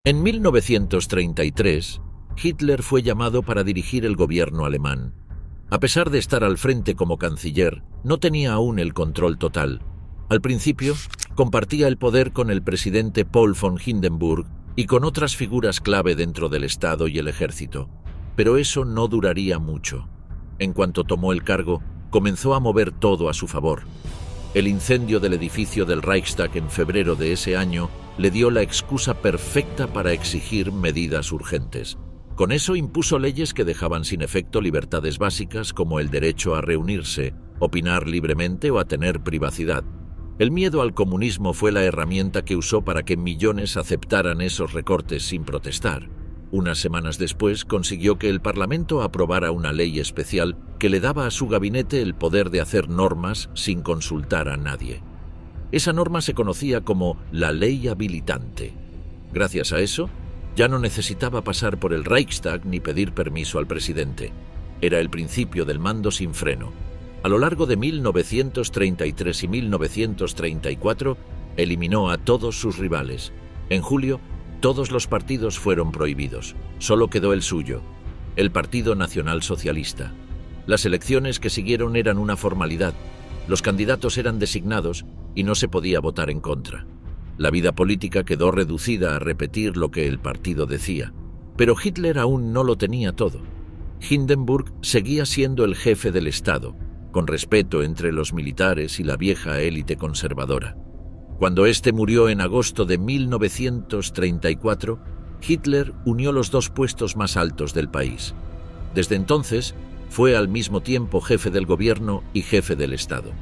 En 1933, Hitler fue llamado para dirigir el gobierno alemán. A pesar de estar al frente como canciller, no tenía aún el control total. Al principio, compartía el poder con el presidente Paul von Hindenburg y con otras figuras clave dentro del Estado y el ejército. Pero eso no duraría mucho. En cuanto tomó el cargo, comenzó a mover todo a su favor. El incendio del edificio del Reichstag en febrero de ese año le dio la excusa perfecta para exigir medidas urgentes. Con eso impuso leyes que dejaban sin efecto libertades básicas como el derecho a reunirse, opinar libremente o a tener privacidad. El miedo al comunismo fue la herramienta que usó para que millones aceptaran esos recortes sin protestar. Unas semanas después consiguió que el Parlamento aprobara una ley especial que le daba a su gabinete el poder de hacer normas sin consultar a nadie. Esa norma se conocía como la ley habilitante. Gracias a eso, ya no necesitaba pasar por el Reichstag ni pedir permiso al presidente. Era el principio del mando sin freno. A lo largo de 1933 y 1934, eliminó a todos sus rivales. En julio, todos los partidos fueron prohibidos. Solo quedó el suyo, el Partido Nacional Socialista. Las elecciones que siguieron eran una formalidad. Los candidatos eran designados y no se podía votar en contra. La vida política quedó reducida a repetir lo que el partido decía. Pero Hitler aún no lo tenía todo. Hindenburg seguía siendo el jefe del Estado, con respeto entre los militares y la vieja élite conservadora. Cuando éste murió en agosto de 1934, Hitler unió los dos puestos más altos del país. Desde entonces, fue al mismo tiempo jefe del gobierno y jefe del Estado.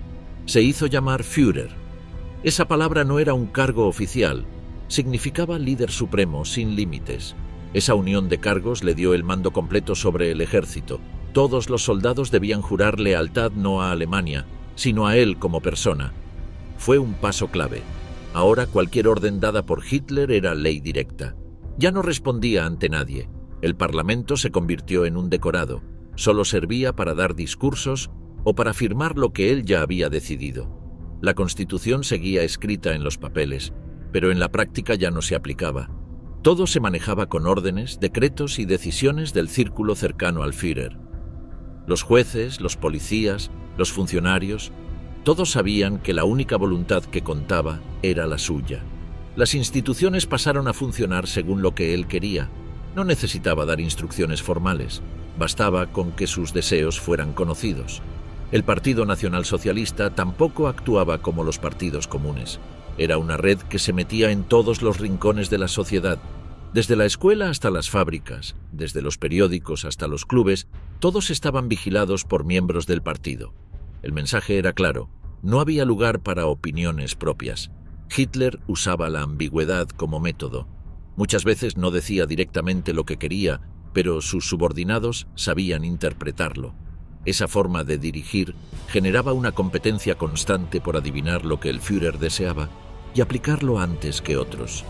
Se hizo llamar Führer. Esa palabra no era un cargo oficial, significaba líder supremo sin límites. Esa unión de cargos le dio el mando completo sobre el ejército. Todos los soldados debían jurar lealtad no a Alemania, sino a él como persona. Fue un paso clave. Ahora cualquier orden dada por Hitler era ley directa. Ya no respondía ante nadie. El Parlamento se convirtió en un decorado. Solo servía para dar discursos o para firmar lo que él ya había decidido. La Constitución seguía escrita en los papeles, pero en la práctica ya no se aplicaba. Todo se manejaba con órdenes, decretos y decisiones del círculo cercano al Führer. Los jueces, los policías, los funcionarios, todos sabían que la única voluntad que contaba era la suya. Las instituciones pasaron a funcionar según lo que él quería. No necesitaba dar instrucciones formales, bastaba con que sus deseos fueran conocidos. El Partido Nacional Socialista tampoco actuaba como los partidos comunes. Era una red que se metía en todos los rincones de la sociedad. Desde la escuela hasta las fábricas, desde los periódicos hasta los clubes, todos estaban vigilados por miembros del partido. El mensaje era claro, no había lugar para opiniones propias. Hitler usaba la ambigüedad como método. Muchas veces no decía directamente lo que quería, pero sus subordinados sabían interpretarlo. Esa forma de dirigir generaba una competencia constante por adivinar lo que el Führer deseaba y aplicarlo antes que otros.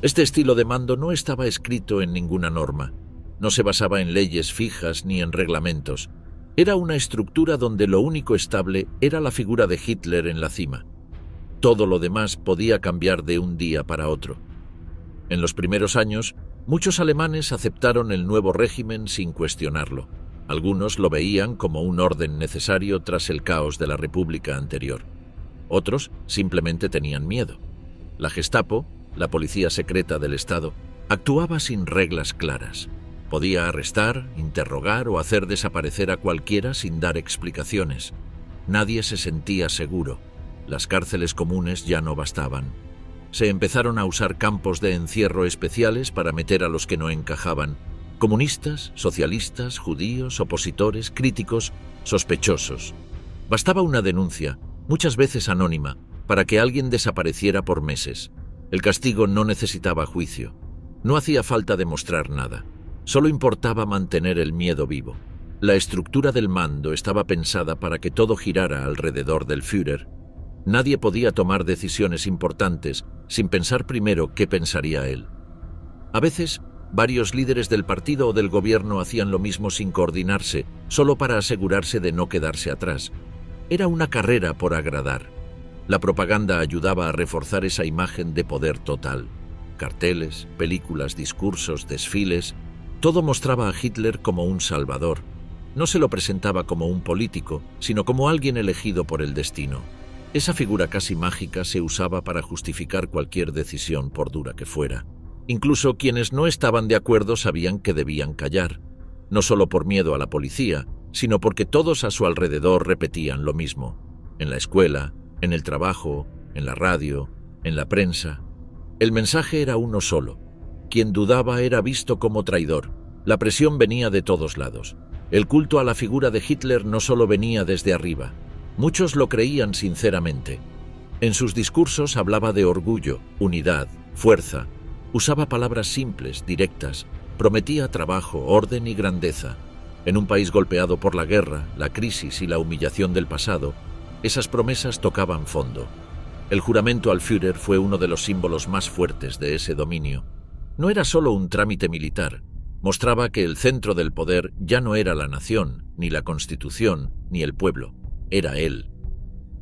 Este estilo de mando no estaba escrito en ninguna norma, no se basaba en leyes fijas ni en reglamentos. Era una estructura donde lo único estable era la figura de Hitler en la cima. Todo lo demás podía cambiar de un día para otro. En los primeros años, muchos alemanes aceptaron el nuevo régimen sin cuestionarlo. Algunos lo veían como un orden necesario tras el caos de la República anterior. Otros simplemente tenían miedo. La Gestapo, la policía secreta del Estado, actuaba sin reglas claras. Podía arrestar, interrogar o hacer desaparecer a cualquiera sin dar explicaciones. Nadie se sentía seguro. Las cárceles comunes ya no bastaban. Se empezaron a usar campos de encierro especiales para meter a los que no encajaban. Comunistas, socialistas, judíos, opositores, críticos, sospechosos. Bastaba una denuncia, muchas veces anónima, para que alguien desapareciera por meses. El castigo no necesitaba juicio. No hacía falta demostrar nada. Solo importaba mantener el miedo vivo. La estructura del mando estaba pensada para que todo girara alrededor del Führer. Nadie podía tomar decisiones importantes sin pensar primero qué pensaría él. A veces, varios líderes del partido o del gobierno hacían lo mismo sin coordinarse, solo para asegurarse de no quedarse atrás. Era una carrera por agradar. La propaganda ayudaba a reforzar esa imagen de poder total. carteles, películas, discursos, desfiles, todo mostraba a Hitler como un salvador. No se lo presentaba como un político, sino como alguien elegido por el destino. Esa figura casi mágica se usaba para justificar cualquier decisión, por dura que fuera. Incluso quienes no estaban de acuerdo sabían que debían callar, no solo por miedo a la policía, sino porque todos a su alrededor repetían lo mismo. En la escuela, en el trabajo, en la radio, en la prensa. El mensaje era uno solo. Quien dudaba era visto como traidor. La presión venía de todos lados. El culto a la figura de Hitler no solo venía desde arriba. Muchos lo creían sinceramente. En sus discursos hablaba de orgullo, unidad, fuerza. Usaba palabras simples, directas. Prometía trabajo, orden y grandeza. En un país golpeado por la guerra, la crisis y la humillación del pasado, esas promesas tocaban fondo. El juramento al Führer fue uno de los símbolos más fuertes de ese dominio. No era solo un trámite militar. Mostraba que el centro del poder ya no era la nación, ni la Constitución, ni el pueblo. Era él.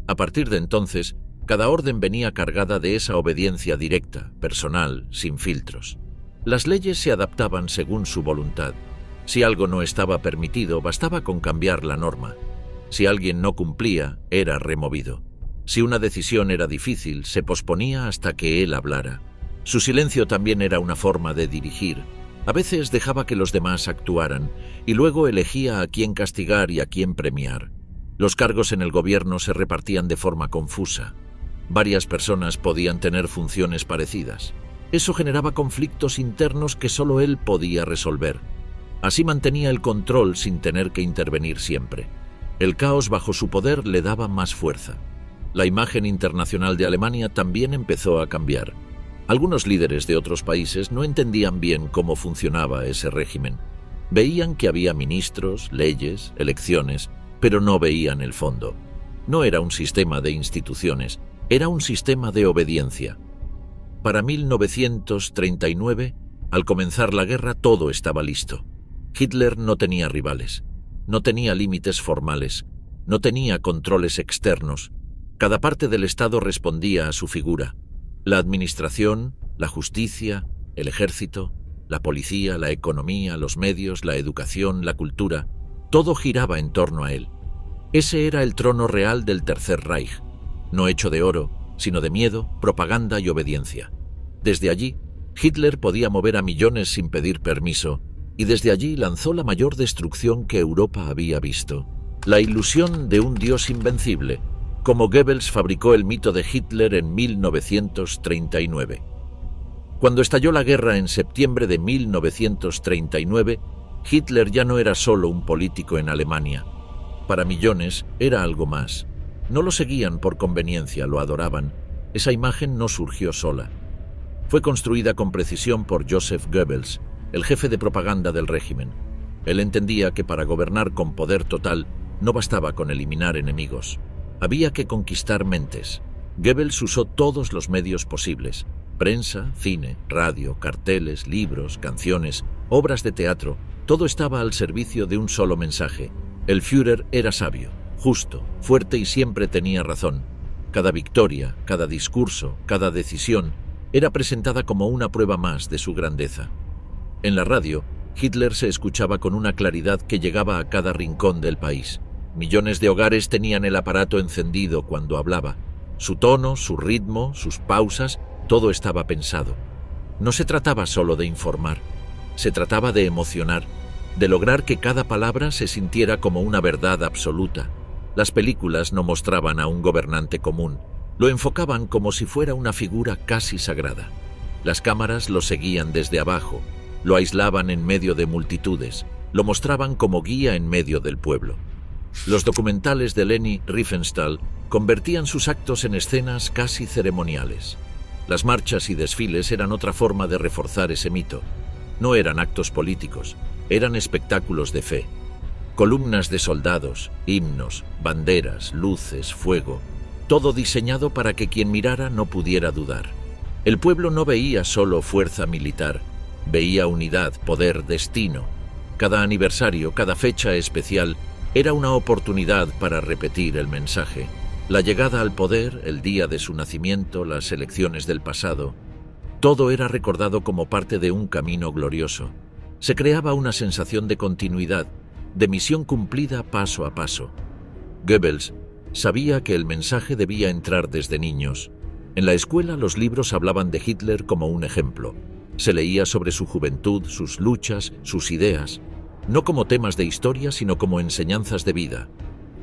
A partir de entonces, cada orden venía cargada de esa obediencia directa, personal, sin filtros. Las leyes se adaptaban según su voluntad. Si algo no estaba permitido, bastaba con cambiar la norma. Si alguien no cumplía, era removido. Si una decisión era difícil, se posponía hasta que él hablara. Su silencio también era una forma de dirigir. A veces dejaba que los demás actuaran y luego elegía a quién castigar y a quién premiar. Los cargos en el gobierno se repartían de forma confusa. Varias personas podían tener funciones parecidas. Eso generaba conflictos internos que solo él podía resolver. Así mantenía el control sin tener que intervenir siempre. El caos bajo su poder le daba más fuerza. La imagen internacional de Alemania también empezó a cambiar. Algunos líderes de otros países no entendían bien cómo funcionaba ese régimen. Veían que había ministros, leyes, elecciones, pero no veían el fondo. No era un sistema de instituciones, era un sistema de obediencia. Para 1939, al comenzar la guerra, todo estaba listo. Hitler no tenía rivales, no tenía límites formales, no tenía controles externos. Cada parte del Estado respondía a su figura. La administración, la justicia, el ejército, la policía, la economía, los medios, la educación, la cultura, todo giraba en torno a él. Ese era el trono real del Tercer Reich, no hecho de oro, sino de miedo, propaganda y obediencia. Desde allí, Hitler podía mover a millones sin pedir permiso, y desde allí lanzó la mayor destrucción que Europa había visto. La ilusión de un dios invencible, como Goebbels fabricó el mito de Hitler en 1939. Cuando estalló la guerra en septiembre de 1939, Hitler ya no era solo un político en Alemania. Para millones era algo más. No lo seguían por conveniencia, lo adoraban. Esa imagen no surgió sola. Fue construida con precisión por Joseph Goebbels, el jefe de propaganda del régimen. Él entendía que para gobernar con poder total no bastaba con eliminar enemigos. Había que conquistar mentes. Goebbels usó todos los medios posibles: prensa, cine, radio, carteles, libros, canciones, obras de teatro. Todo estaba al servicio de un solo mensaje. El Führer era sabio, justo, fuerte y siempre tenía razón. Cada victoria, cada discurso, cada decisión era presentada como una prueba más de su grandeza. En la radio, Hitler se escuchaba con una claridad que llegaba a cada rincón del país. Millones de hogares tenían el aparato encendido cuando hablaba. Su tono, su ritmo, sus pausas, todo estaba pensado. No se trataba solo de informar, se trataba de emocionar, de lograr que cada palabra se sintiera como una verdad absoluta. Las películas no mostraban a un gobernante común, lo enfocaban como si fuera una figura casi sagrada. Las cámaras lo seguían desde abajo, lo aislaban en medio de multitudes, lo mostraban como guía en medio del pueblo. Los documentales de Leni Riefenstahl convertían sus actos en escenas casi ceremoniales. Las marchas y desfiles eran otra forma de reforzar ese mito. No eran actos políticos, eran espectáculos de fe. Columnas de soldados, himnos, banderas, luces, fuego, todo diseñado para que quien mirara no pudiera dudar. El pueblo no veía solo fuerza militar, veía unidad, poder, destino. Cada aniversario, cada fecha especial era una oportunidad para repetir el mensaje. La llegada al poder, el día de su nacimiento, las elecciones del pasado. Todo era recordado como parte de un camino glorioso. Se creaba una sensación de continuidad, de misión cumplida paso a paso. Goebbels sabía que el mensaje debía entrar desde niños. En la escuela los libros hablaban de Hitler como un ejemplo. Se leía sobre su juventud, sus luchas, sus ideas, no como temas de historia, sino como enseñanzas de vida.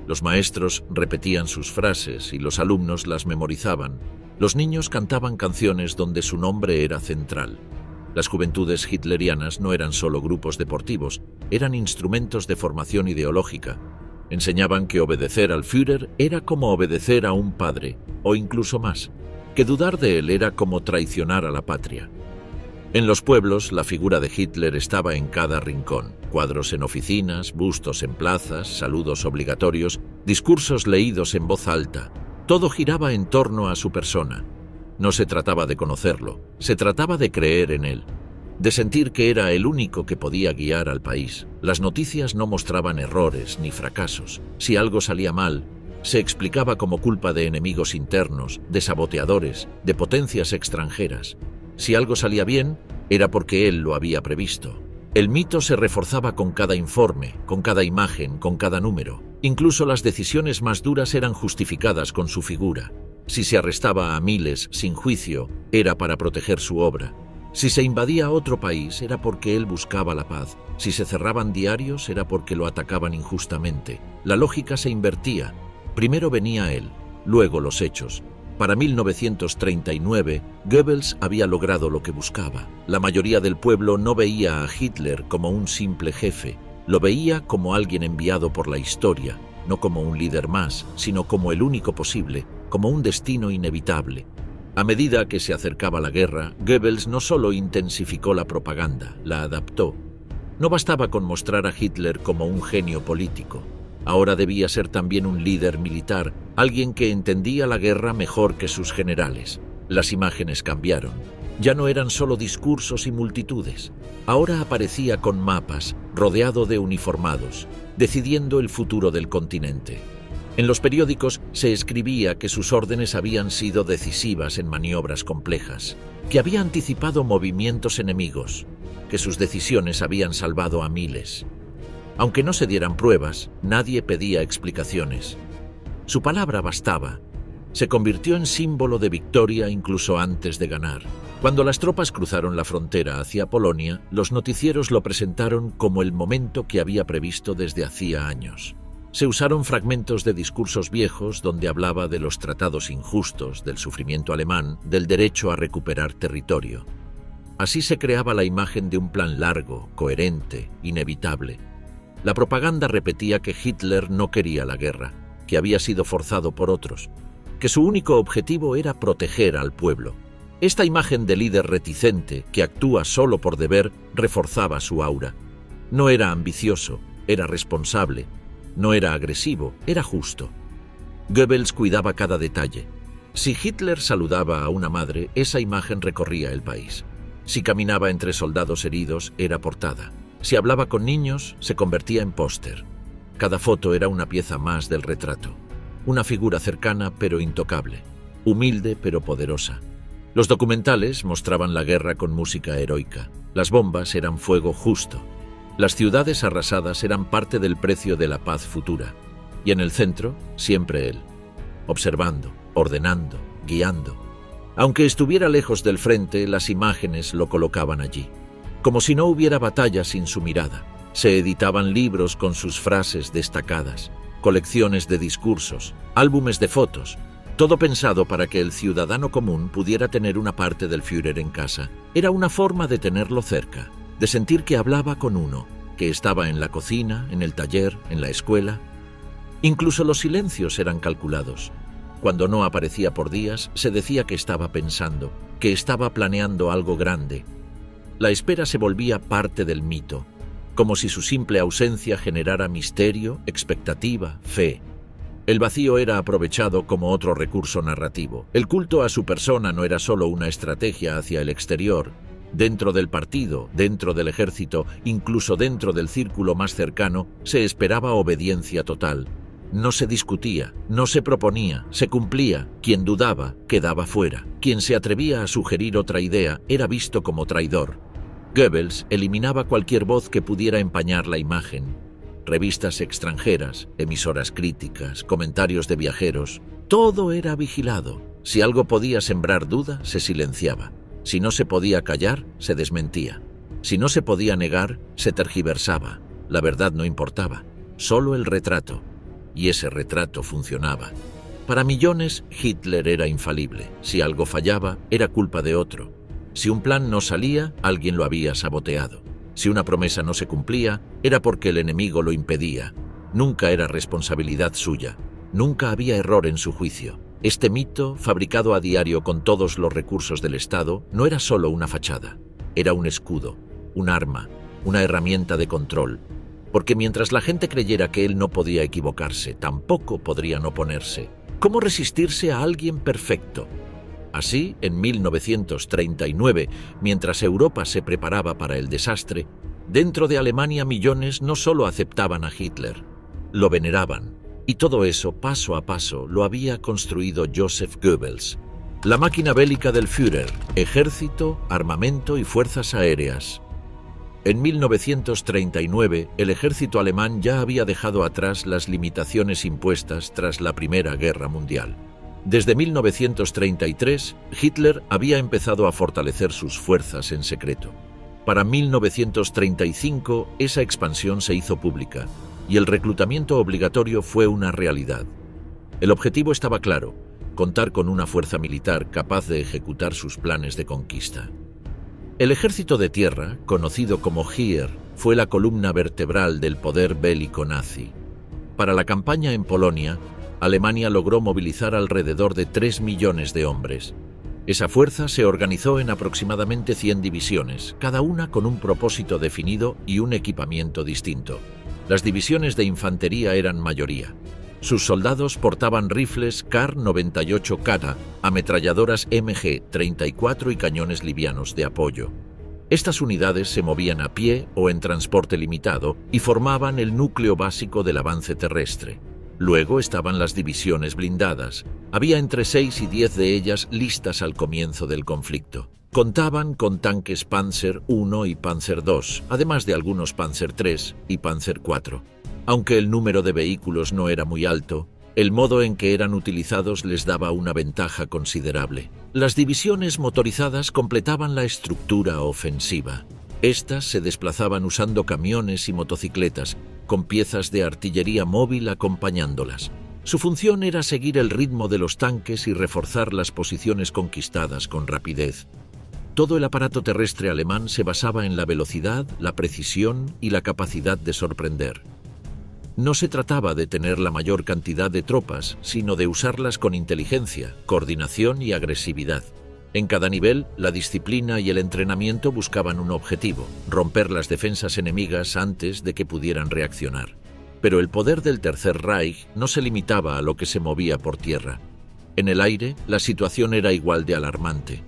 Los maestros repetían sus frases y los alumnos las memorizaban. Los niños cantaban canciones donde su nombre era central. Las juventudes hitlerianas no eran solo grupos deportivos, eran instrumentos de formación ideológica. Enseñaban que obedecer al Führer era como obedecer a un padre, o incluso más, que dudar de él era como traicionar a la patria. En los pueblos, la figura de Hitler estaba en cada rincón. Cuadros en oficinas, bustos en plazas, saludos obligatorios, discursos leídos en voz alta. Todo giraba en torno a su persona. No se trataba de conocerlo, se trataba de creer en él, de sentir que era el único que podía guiar al país. Las noticias no mostraban errores ni fracasos. Si algo salía mal, se explicaba como culpa de enemigos internos, de saboteadores, de potencias extranjeras. Si algo salía bien, era porque él lo había previsto. El mito se reforzaba con cada informe, con cada imagen, con cada número. Incluso las decisiones más duras eran justificadas con su figura. Si se arrestaba a miles sin juicio, era para proteger su obra. Si se invadía otro país, era porque él buscaba la paz. Si se cerraban diarios, era porque lo atacaban injustamente. La lógica se invertía. Primero venía él, luego los hechos. Para 1939, Goebbels había logrado lo que buscaba. La mayoría del pueblo no veía a Hitler como un simple jefe, lo veía como alguien enviado por la historia, no como un líder más, sino como el único posible, como un destino inevitable. A medida que se acercaba la guerra, Goebbels no solo intensificó la propaganda, la adaptó. No bastaba con mostrar a Hitler como un genio político. Ahora debía ser también un líder militar, alguien que entendía la guerra mejor que sus generales. Las imágenes cambiaron. Ya no eran solo discursos y multitudes. Ahora aparecía con mapas, rodeado de uniformados, decidiendo el futuro del continente. En los periódicos se escribía que sus órdenes habían sido decisivas en maniobras complejas, que había anticipado movimientos enemigos, que sus decisiones habían salvado a miles. Aunque no se dieran pruebas, nadie pedía explicaciones. Su palabra bastaba. Se convirtió en símbolo de victoria incluso antes de ganar. Cuando las tropas cruzaron la frontera hacia Polonia, los noticieros lo presentaron como el momento que había previsto desde hacía años. Se usaron fragmentos de discursos viejos donde hablaba de los tratados injustos, del sufrimiento alemán, del derecho a recuperar territorio. Así se creaba la imagen de un plan largo, coherente, inevitable. La propaganda repetía que Hitler no quería la guerra, que había sido forzado por otros, que su único objetivo era proteger al pueblo. Esta imagen de líder reticente, que actúa solo por deber, reforzaba su aura. No era ambicioso, era responsable. No era agresivo, era justo. Goebbels cuidaba cada detalle. Si Hitler saludaba a una madre, esa imagen recorría el país. Si caminaba entre soldados heridos, era portada. Si hablaba con niños, se convertía en póster. Cada foto era una pieza más del retrato. Una figura cercana pero intocable. Humilde pero poderosa. Los documentales mostraban la guerra con música heroica. Las bombas eran fuego justo. Las ciudades arrasadas eran parte del precio de la paz futura. Y en el centro, siempre él. Observando, ordenando, guiando. Aunque estuviera lejos del frente, las imágenes lo colocaban allí. Como si no hubiera batalla sin su mirada. Se editaban libros con sus frases destacadas, colecciones de discursos, álbumes de fotos, todo pensado para que el ciudadano común pudiera tener una parte del Führer en casa. Era una forma de tenerlo cerca, de sentir que hablaba con uno, que estaba en la cocina, en el taller, en la escuela. Incluso los silencios eran calculados. Cuando no aparecía por días, se decía que estaba pensando, que estaba planeando algo grande. La espera se volvía parte del mito, como si su simple ausencia generara misterio, expectativa, fe. El vacío era aprovechado como otro recurso narrativo. El culto a su persona no era solo una estrategia hacia el exterior. Dentro del partido, dentro del ejército, incluso dentro del círculo más cercano, se esperaba obediencia total. No se discutía, no se proponía, se cumplía. Quien dudaba, quedaba fuera. Quien se atrevía a sugerir otra idea era visto como traidor. Goebbels eliminaba cualquier voz que pudiera empañar la imagen. Revistas extranjeras, emisoras críticas, comentarios de viajeros, todo era vigilado. Si algo podía sembrar duda, se silenciaba. Si no se podía callar, se desmentía. Si no se podía negar, se tergiversaba. La verdad no importaba, solo el retrato. Y ese retrato funcionaba. Para millones, Hitler era infalible. Si algo fallaba, era culpa de otro. Si un plan no salía, alguien lo había saboteado. Si una promesa no se cumplía, era porque el enemigo lo impedía. Nunca era responsabilidad suya. Nunca había error en su juicio. Este mito, fabricado a diario con todos los recursos del Estado, no era solo una fachada. Era un escudo, un arma, una herramienta de control. Porque mientras la gente creyera que él no podía equivocarse, tampoco podrían oponerse. ¿Cómo resistirse a alguien perfecto? Así, en 1939, mientras Europa se preparaba para el desastre, dentro de Alemania millones no solo aceptaban a Hitler, lo veneraban. Y todo eso, paso a paso, lo había construido Joseph Goebbels. La máquina bélica del Führer, ejército, armamento y fuerzas aéreas. En 1939, el ejército alemán ya había dejado atrás las limitaciones impuestas tras la Primera Guerra Mundial. Desde 1933, Hitler había empezado a fortalecer sus fuerzas en secreto. Para 1935, esa expansión se hizo pública y el reclutamiento obligatorio fue una realidad. El objetivo estaba claro: contar con una fuerza militar capaz de ejecutar sus planes de conquista. El ejército de tierra, conocido como Heer, fue la columna vertebral del poder bélico nazi. Para la campaña en Polonia, Alemania logró movilizar alrededor de 3 millones de hombres. Esa fuerza se organizó en aproximadamente 100 divisiones, cada una con un propósito definido y un equipamiento distinto. Las divisiones de infantería eran mayoría. Sus soldados portaban rifles Kar-98 Kara, ametralladoras MG-34 y cañones livianos de apoyo. Estas unidades se movían a pie o en transporte limitado y formaban el núcleo básico del avance terrestre. Luego estaban las divisiones blindadas. Había entre 6 y 10 de ellas listas al comienzo del conflicto. Contaban con tanques Panzer I y Panzer II, además de algunos Panzer III y Panzer IV. Aunque el número de vehículos no era muy alto, el modo en que eran utilizados les daba una ventaja considerable. Las divisiones motorizadas completaban la estructura ofensiva. Estas se desplazaban usando camiones y motocicletas, con piezas de artillería móvil acompañándolas. Su función era seguir el ritmo de los tanques y reforzar las posiciones conquistadas con rapidez. Todo el aparato terrestre alemán se basaba en la velocidad, la precisión y la capacidad de sorprender. No se trataba de tener la mayor cantidad de tropas, sino de usarlas con inteligencia, coordinación y agresividad. En cada nivel, la disciplina y el entrenamiento buscaban un objetivo: romper las defensas enemigas antes de que pudieran reaccionar. Pero el poder del Tercer Reich no se limitaba a lo que se movía por tierra. En el aire, la situación era igual de alarmante.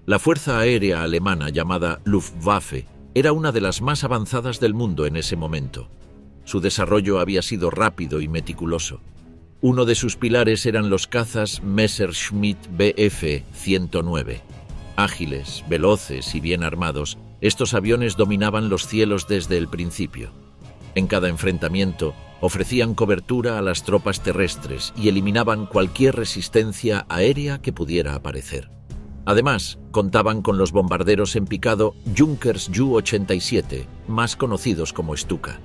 La fuerza aérea alemana, llamada Luftwaffe, era una de las más avanzadas del mundo en ese momento. Su desarrollo había sido rápido y meticuloso. Uno de sus pilares eran los cazas Messerschmitt Bf-109. Ágiles, veloces y bien armados, estos aviones dominaban los cielos desde el principio. En cada enfrentamiento, ofrecían cobertura a las tropas terrestres y eliminaban cualquier resistencia aérea que pudiera aparecer. Además, contaban con los bombarderos en picado Junkers Ju-87, más conocidos como Stuka.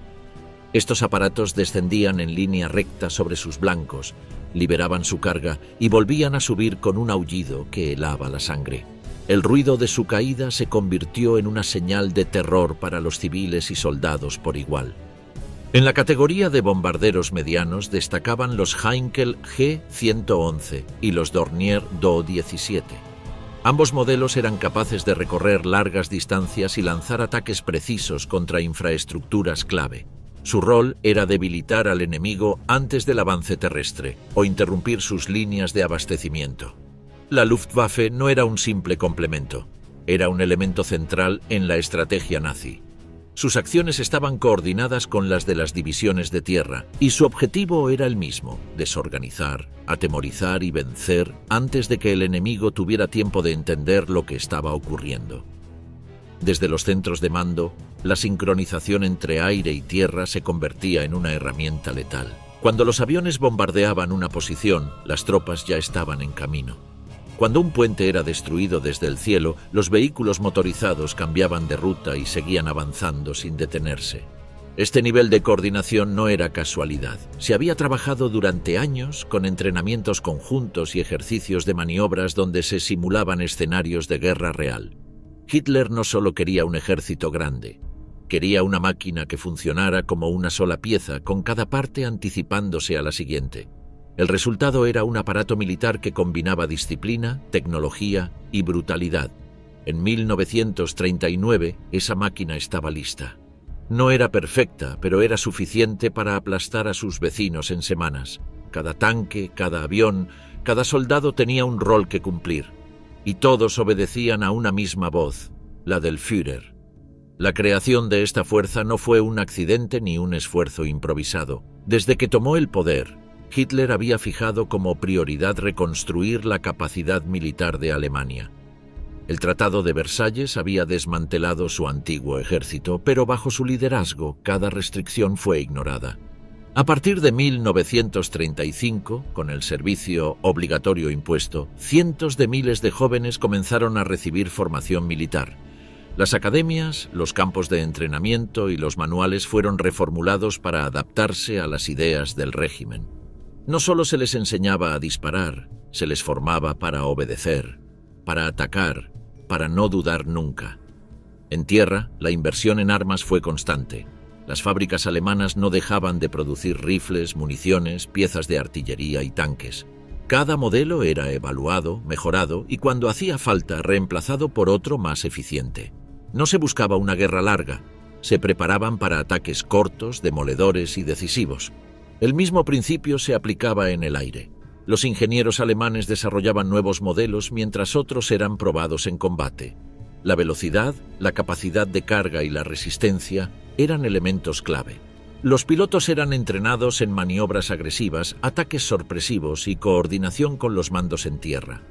Estos aparatos descendían en línea recta sobre sus blancos, liberaban su carga y volvían a subir con un aullido que helaba la sangre. El ruido de su caída se convirtió en una señal de terror para los civiles y soldados por igual. En la categoría de bombarderos medianos destacaban los Heinkel G-111 y los Dornier Do-17. Ambos modelos eran capaces de recorrer largas distancias y lanzar ataques precisos contra infraestructuras clave. Su rol era debilitar al enemigo antes del avance terrestre o interrumpir sus líneas de abastecimiento. La Luftwaffe no era un simple complemento, era un elemento central en la estrategia nazi. Sus acciones estaban coordinadas con las de las divisiones de tierra, y su objetivo era el mismo: desorganizar, atemorizar y vencer antes de que el enemigo tuviera tiempo de entender lo que estaba ocurriendo. Desde los centros de mando, la sincronización entre aire y tierra se convertía en una herramienta letal. Cuando los aviones bombardeaban una posición, las tropas ya estaban en camino. Cuando un puente era destruido desde el cielo, los vehículos motorizados cambiaban de ruta y seguían avanzando sin detenerse. Este nivel de coordinación no era casualidad. Se había trabajado durante años con entrenamientos conjuntos y ejercicios de maniobras donde se simulaban escenarios de guerra real. Hitler no solo quería un ejército grande, quería una máquina que funcionara como una sola pieza, con cada parte anticipándose a la siguiente. El resultado era un aparato militar que combinaba disciplina, tecnología y brutalidad. En 1939, esa máquina estaba lista. No era perfecta, pero era suficiente para aplastar a sus vecinos en semanas. Cada tanque, cada avión, cada soldado tenía un rol que cumplir. Y todos obedecían a una misma voz, la del Führer. La creación de esta fuerza no fue un accidente ni un esfuerzo improvisado. Desde que tomó el poder, Hitler había fijado como prioridad reconstruir la capacidad militar de Alemania. El Tratado de Versalles había desmantelado su antiguo ejército, pero bajo su liderazgo cada restricción fue ignorada. A partir de 1935, con el servicio obligatorio impuesto, cientos de miles de jóvenes comenzaron a recibir formación militar. Las academias, los campos de entrenamiento y los manuales fueron reformulados para adaptarse a las ideas del régimen. No solo se les enseñaba a disparar, se les formaba para obedecer, para atacar, para no dudar nunca. En tierra, la inversión en armas fue constante. Las fábricas alemanas no dejaban de producir rifles, municiones, piezas de artillería y tanques. Cada modelo era evaluado, mejorado y, cuando hacía falta, reemplazado por otro más eficiente. No se buscaba una guerra larga, se preparaban para ataques cortos, demoledores y decisivos. El mismo principio se aplicaba en el aire. Los ingenieros alemanes desarrollaban nuevos modelos mientras otros eran probados en combate. La velocidad, la capacidad de carga y la resistencia eran elementos clave. Los pilotos eran entrenados en maniobras agresivas, ataques sorpresivos y coordinación con los mandos en tierra.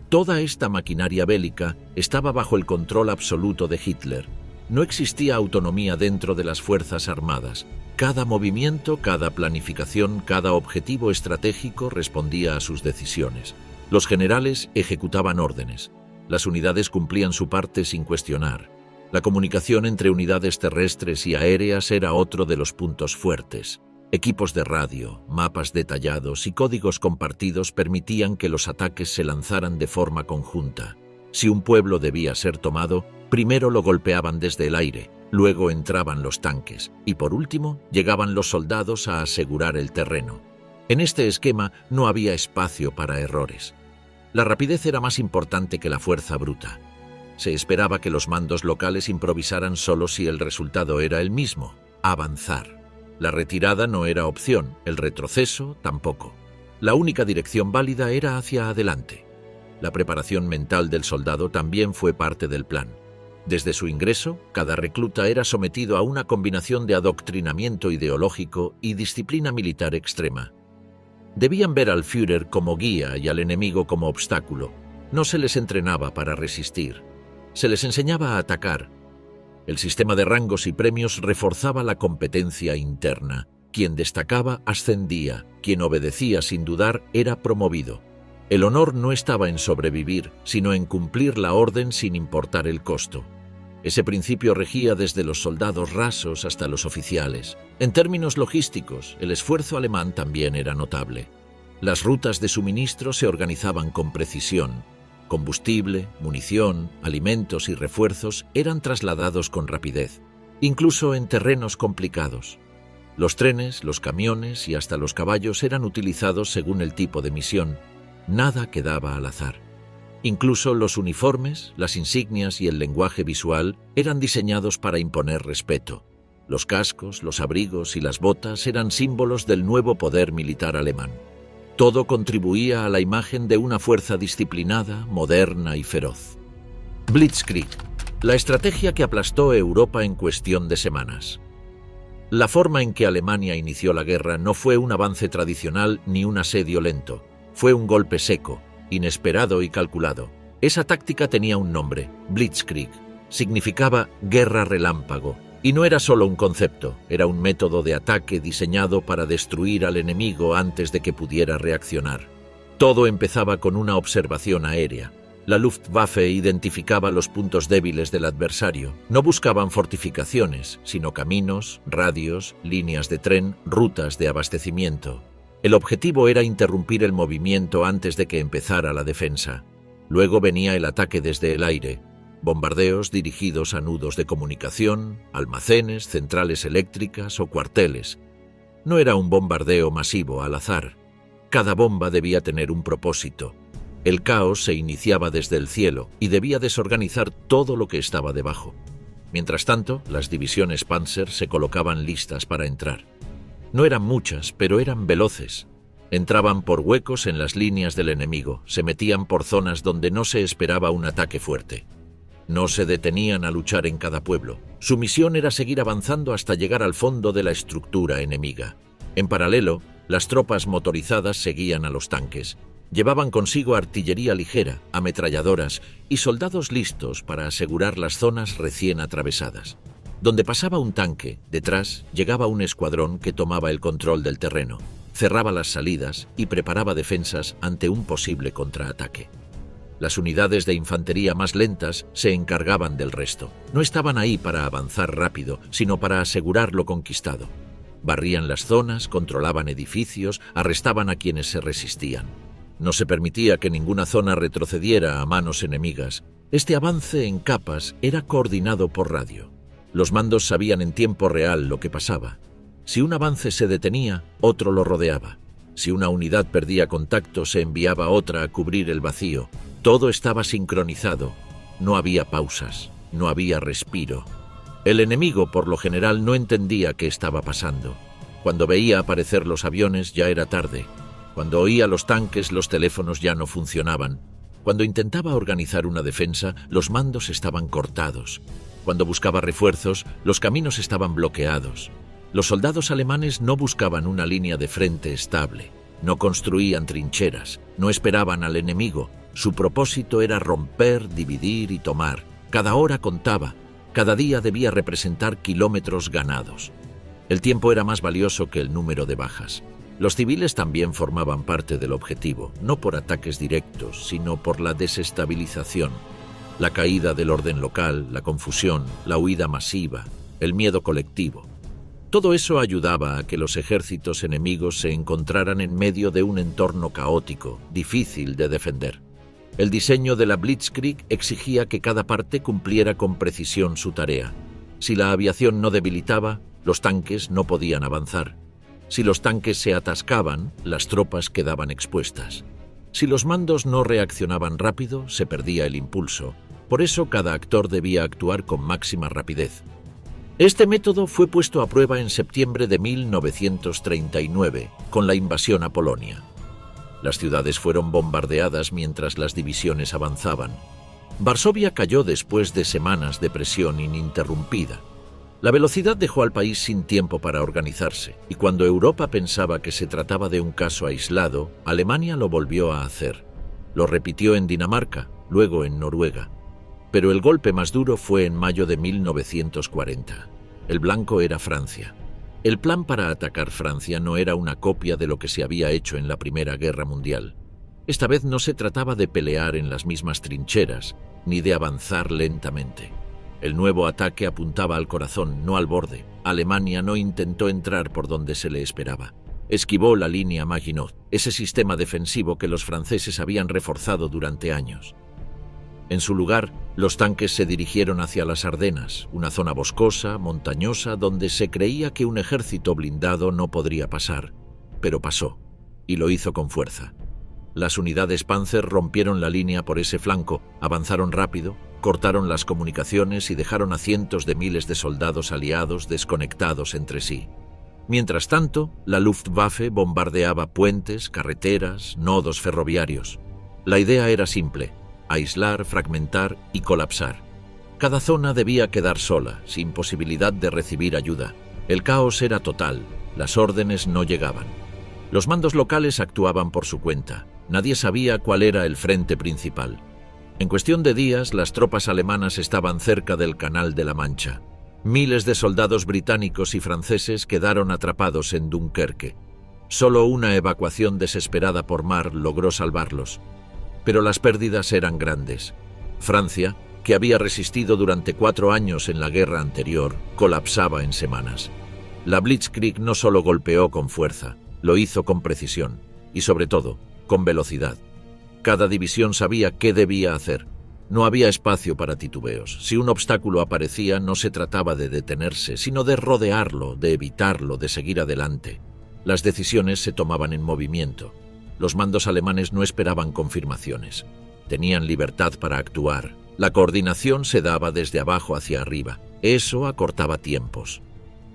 Toda esta maquinaria bélica estaba bajo el control absoluto de Hitler. No existía autonomía dentro de las Fuerzas Armadas. Cada movimiento, cada planificación, cada objetivo estratégico respondía a sus decisiones. Los generales ejecutaban órdenes. Las unidades cumplían su parte sin cuestionar. La comunicación entre unidades terrestres y aéreas era otro de los puntos fuertes. Equipos de radio, mapas detallados y códigos compartidos permitían que los ataques se lanzaran de forma conjunta. Si un pueblo debía ser tomado, primero lo golpeaban desde el aire, luego entraban los tanques y, por último, llegaban los soldados a asegurar el terreno. En este esquema no había espacio para errores. La rapidez era más importante que la fuerza bruta. Se esperaba que los mandos locales improvisaran solo si el resultado era el mismo: avanzar. La retirada no era opción, el retroceso tampoco. La única dirección válida era hacia adelante. La preparación mental del soldado también fue parte del plan. Desde su ingreso, cada recluta era sometido a una combinación de adoctrinamiento ideológico y disciplina militar extrema. Debían ver al Führer como guía y al enemigo como obstáculo. No se les entrenaba para resistir. Se les enseñaba a atacar. El sistema de rangos y premios reforzaba la competencia interna. Quien destacaba ascendía, quien obedecía sin dudar era promovido. El honor no estaba en sobrevivir, sino en cumplir la orden sin importar el costo. Ese principio regía desde los soldados rasos hasta los oficiales. En términos logísticos, el esfuerzo alemán también era notable. Las rutas de suministro se organizaban con precisión. Combustible, munición, alimentos y refuerzos eran trasladados con rapidez, incluso en terrenos complicados. Los trenes, los camiones y hasta los caballos eran utilizados según el tipo de misión. Nada quedaba al azar. Incluso los uniformes, las insignias y el lenguaje visual eran diseñados para imponer respeto. Los cascos, los abrigos y las botas eran símbolos del nuevo poder militar alemán. Todo contribuía a la imagen de una fuerza disciplinada, moderna y feroz. Blitzkrieg. La estrategia que aplastó Europa en cuestión de semanas. La forma en que Alemania inició la guerra no fue un avance tradicional ni un asedio lento. Fue un golpe seco, inesperado y calculado. Esa táctica tenía un nombre, Blitzkrieg. Significaba guerra relámpago. Y no era solo un concepto, era un método de ataque diseñado para destruir al enemigo antes de que pudiera reaccionar. Todo empezaba con una observación aérea. La Luftwaffe identificaba los puntos débiles del adversario. No buscaban fortificaciones, sino caminos, radios, líneas de tren, rutas de abastecimiento. El objetivo era interrumpir el movimiento antes de que empezara la defensa. Luego venía el ataque desde el aire. Bombardeos dirigidos a nudos de comunicación, almacenes, centrales eléctricas o cuarteles. No era un bombardeo masivo al azar. Cada bomba debía tener un propósito. El caos se iniciaba desde el cielo y debía desorganizar todo lo que estaba debajo. Mientras tanto, las divisiones Panzer se colocaban listas para entrar. No eran muchas, pero eran veloces. Entraban por huecos en las líneas del enemigo, se metían por zonas donde no se esperaba un ataque fuerte. No se detenían a luchar en cada pueblo. Su misión era seguir avanzando hasta llegar al fondo de la estructura enemiga. En paralelo, las tropas motorizadas seguían a los tanques. Llevaban consigo artillería ligera, ametralladoras y soldados listos para asegurar las zonas recién atravesadas. Donde pasaba un tanque, detrás llegaba un escuadrón que tomaba el control del terreno, cerraba las salidas y preparaba defensas ante un posible contraataque. Las unidades de infantería más lentas se encargaban del resto. No estaban ahí para avanzar rápido, sino para asegurar lo conquistado. Barrían las zonas, controlaban edificios, arrestaban a quienes se resistían. No se permitía que ninguna zona retrocediera a manos enemigas. Este avance en capas era coordinado por radio. Los mandos sabían en tiempo real lo que pasaba. Si un avance se detenía, otro lo rodeaba. Si una unidad perdía contacto, se enviaba otra a cubrir el vacío. Todo estaba sincronizado. No había pausas, no había respiro. El enemigo, por lo general, no entendía qué estaba pasando. Cuando veía aparecer los aviones, ya era tarde. Cuando oía los tanques, los teléfonos ya no funcionaban. Cuando intentaba organizar una defensa, los mandos estaban cortados. Cuando buscaba refuerzos, los caminos estaban bloqueados. Los soldados alemanes no buscaban una línea de frente estable. No construían trincheras. No esperaban al enemigo. Su propósito era romper, dividir y tomar. Cada hora contaba. Cada día debía representar kilómetros ganados. El tiempo era más valioso que el número de bajas. Los civiles también formaban parte del objetivo, no por ataques directos, sino por la desestabilización, la caída del orden local, la confusión, la huida masiva, el miedo colectivo. Todo eso ayudaba a que los ejércitos enemigos se encontraran en medio de un entorno caótico, difícil de defender. El diseño de la Blitzkrieg exigía que cada parte cumpliera con precisión su tarea. Si la aviación no debilitaba, los tanques no podían avanzar. Si los tanques se atascaban, las tropas quedaban expuestas. Si los mandos no reaccionaban rápido, se perdía el impulso. Por eso cada actor debía actuar con máxima rapidez. Este método fue puesto a prueba en septiembre de 1939, con la invasión a Polonia. Las ciudades fueron bombardeadas mientras las divisiones avanzaban. Varsovia cayó después de semanas de presión ininterrumpida. La velocidad dejó al país sin tiempo para organizarse, y cuando Europa pensaba que se trataba de un caso aislado, Alemania lo volvió a hacer. Lo repitió en Dinamarca, luego en Noruega. Pero el golpe más duro fue en mayo de 1940. El blanco era Francia. El plan para atacar Francia no era una copia de lo que se había hecho en la Primera Guerra Mundial. Esta vez no se trataba de pelear en las mismas trincheras, ni de avanzar lentamente. El nuevo ataque apuntaba al corazón, no al borde. Alemania no intentó entrar por donde se le esperaba. Esquivó la línea Maginot, ese sistema defensivo que los franceses habían reforzado durante años. En su lugar, los tanques se dirigieron hacia las Ardenas, una zona boscosa, montañosa, donde se creía que un ejército blindado no podría pasar. Pero pasó, y lo hizo con fuerza. Las unidades Panzer rompieron la línea por ese flanco, avanzaron rápido, cortaron las comunicaciones y dejaron a cientos de miles de soldados aliados desconectados entre sí. Mientras tanto, la Luftwaffe bombardeaba puentes, carreteras, nodos ferroviarios. La idea era simple: aislar, fragmentar y colapsar. Cada zona debía quedar sola, sin posibilidad de recibir ayuda. El caos era total, las órdenes no llegaban. Los mandos locales actuaban por su cuenta. Nadie sabía cuál era el frente principal. En cuestión de días, las tropas alemanas estaban cerca del Canal de la Mancha. Miles de soldados británicos y franceses quedaron atrapados en Dunkerque. Solo una evacuación desesperada por mar logró salvarlos. Pero las pérdidas eran grandes. Francia, que había resistido durante 4 años en la guerra anterior, colapsaba en semanas. La Blitzkrieg no solo golpeó con fuerza, lo hizo con precisión y, sobre todo, con velocidad. Cada división sabía qué debía hacer. No había espacio para titubeos. Si un obstáculo aparecía, no se trataba de detenerse, sino de rodearlo, de evitarlo, de seguir adelante. Las decisiones se tomaban en movimiento. Los mandos alemanes no esperaban confirmaciones. Tenían libertad para actuar. La coordinación se daba desde abajo hacia arriba. Eso acortaba tiempos.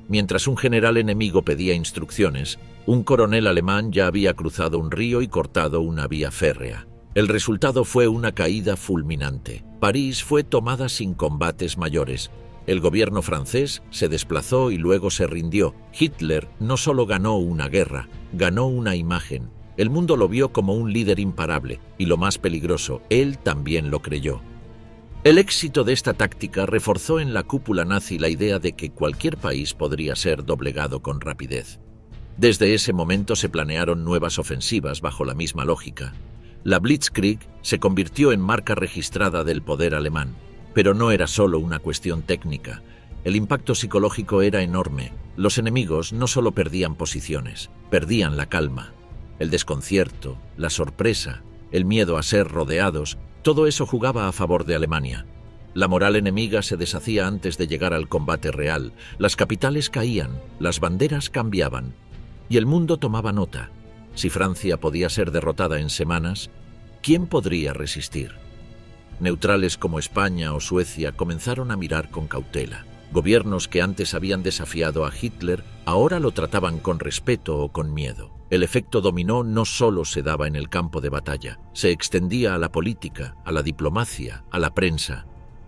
Mientras un general enemigo pedía instrucciones, un coronel alemán ya había cruzado un río y cortado una vía férrea. El resultado fue una caída fulminante. París fue tomada sin combates mayores. El gobierno francés se desplazó y luego se rindió. Hitler no solo ganó una guerra, ganó una imagen. El mundo lo vio como un líder imparable y, lo más peligroso, él también lo creyó. El éxito de esta táctica reforzó en la cúpula nazi la idea de que cualquier país podría ser doblegado con rapidez. Desde ese momento se planearon nuevas ofensivas bajo la misma lógica. La Blitzkrieg se convirtió en marca registrada del poder alemán, pero no era solo una cuestión técnica. El impacto psicológico era enorme. Los enemigos no solo perdían posiciones, perdían la calma. El desconcierto, la sorpresa, el miedo a ser rodeados, todo eso jugaba a favor de Alemania. La moral enemiga se deshacía antes de llegar al combate real. Las capitales caían, las banderas cambiaban, y el mundo tomaba nota. Si Francia podía ser derrotada en semanas, ¿quién podría resistir? Neutrales como España o Suecia comenzaron a mirar con cautela. Gobiernos que antes habían desafiado a Hitler ahora lo trataban con respeto o con miedo. El efecto dominó no solo se daba en el campo de batalla, se extendía a la política, a la diplomacia, a la prensa.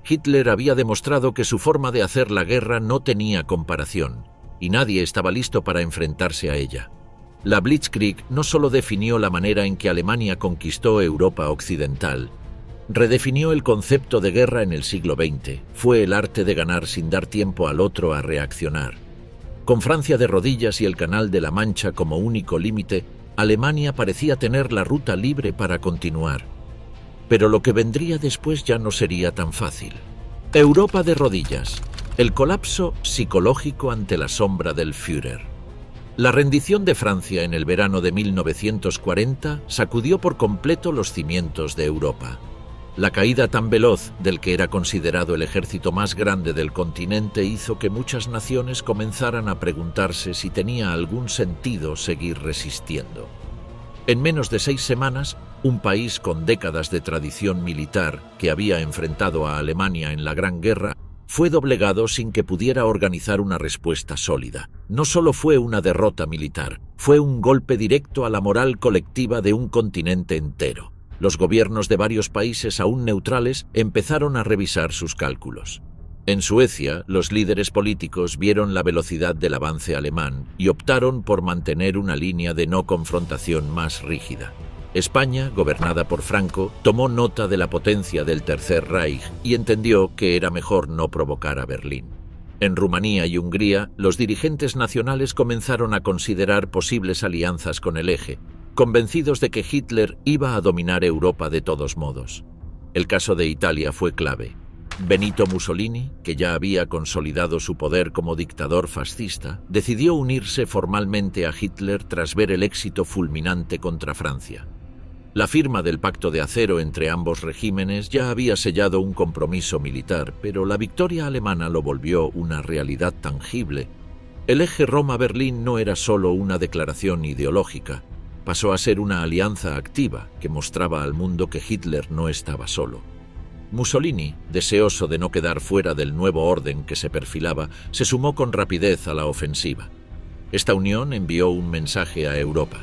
Hitler había demostrado que su forma de hacer la guerra no tenía comparación, y nadie estaba listo para enfrentarse a ella. La Blitzkrieg no solo definió la manera en que Alemania conquistó Europa occidental, redefinió el concepto de guerra en el siglo XX. Fue el arte de ganar sin dar tiempo al otro a reaccionar. Con Francia de rodillas y el Canal de la Mancha como único límite, Alemania parecía tener la ruta libre para continuar. Pero lo que vendría después ya no sería tan fácil. Europa de rodillas. El colapso psicológico ante la sombra del Führer. La rendición de Francia en el verano de 1940 sacudió por completo los cimientos de Europa. La caída tan veloz del que era considerado el ejército más grande del continente hizo que muchas naciones comenzaran a preguntarse si tenía algún sentido seguir resistiendo. En menos de 6 semanas, un país con décadas de tradición militar que había enfrentado a Alemania en la Gran Guerra fue doblegado sin que pudiera organizar una respuesta sólida. No solo fue una derrota militar, fue un golpe directo a la moral colectiva de un continente entero. Los gobiernos de varios países aún neutrales empezaron a revisar sus cálculos. En Suecia, los líderes políticos vieron la velocidad del avance alemán y optaron por mantener una línea de no confrontación más rígida. España, gobernada por Franco, tomó nota de la potencia del Tercer Reich y entendió que era mejor no provocar a Berlín. En Rumanía y Hungría, los dirigentes nacionales comenzaron a considerar posibles alianzas con el Eje, convencidos de que Hitler iba a dominar Europa de todos modos. El caso de Italia fue clave. Benito Mussolini, que ya había consolidado su poder como dictador fascista, decidió unirse formalmente a Hitler tras ver el éxito fulminante contra Francia. La firma del Pacto de Acero entre ambos regímenes ya había sellado un compromiso militar, pero la victoria alemana lo volvió una realidad tangible. El eje Roma-Berlín no era solo una declaración ideológica, pasó a ser una alianza activa que mostraba al mundo que Hitler no estaba solo. Mussolini, deseoso de no quedar fuera del nuevo orden que se perfilaba, se sumó con rapidez a la ofensiva. Esta unión envió un mensaje a Europa.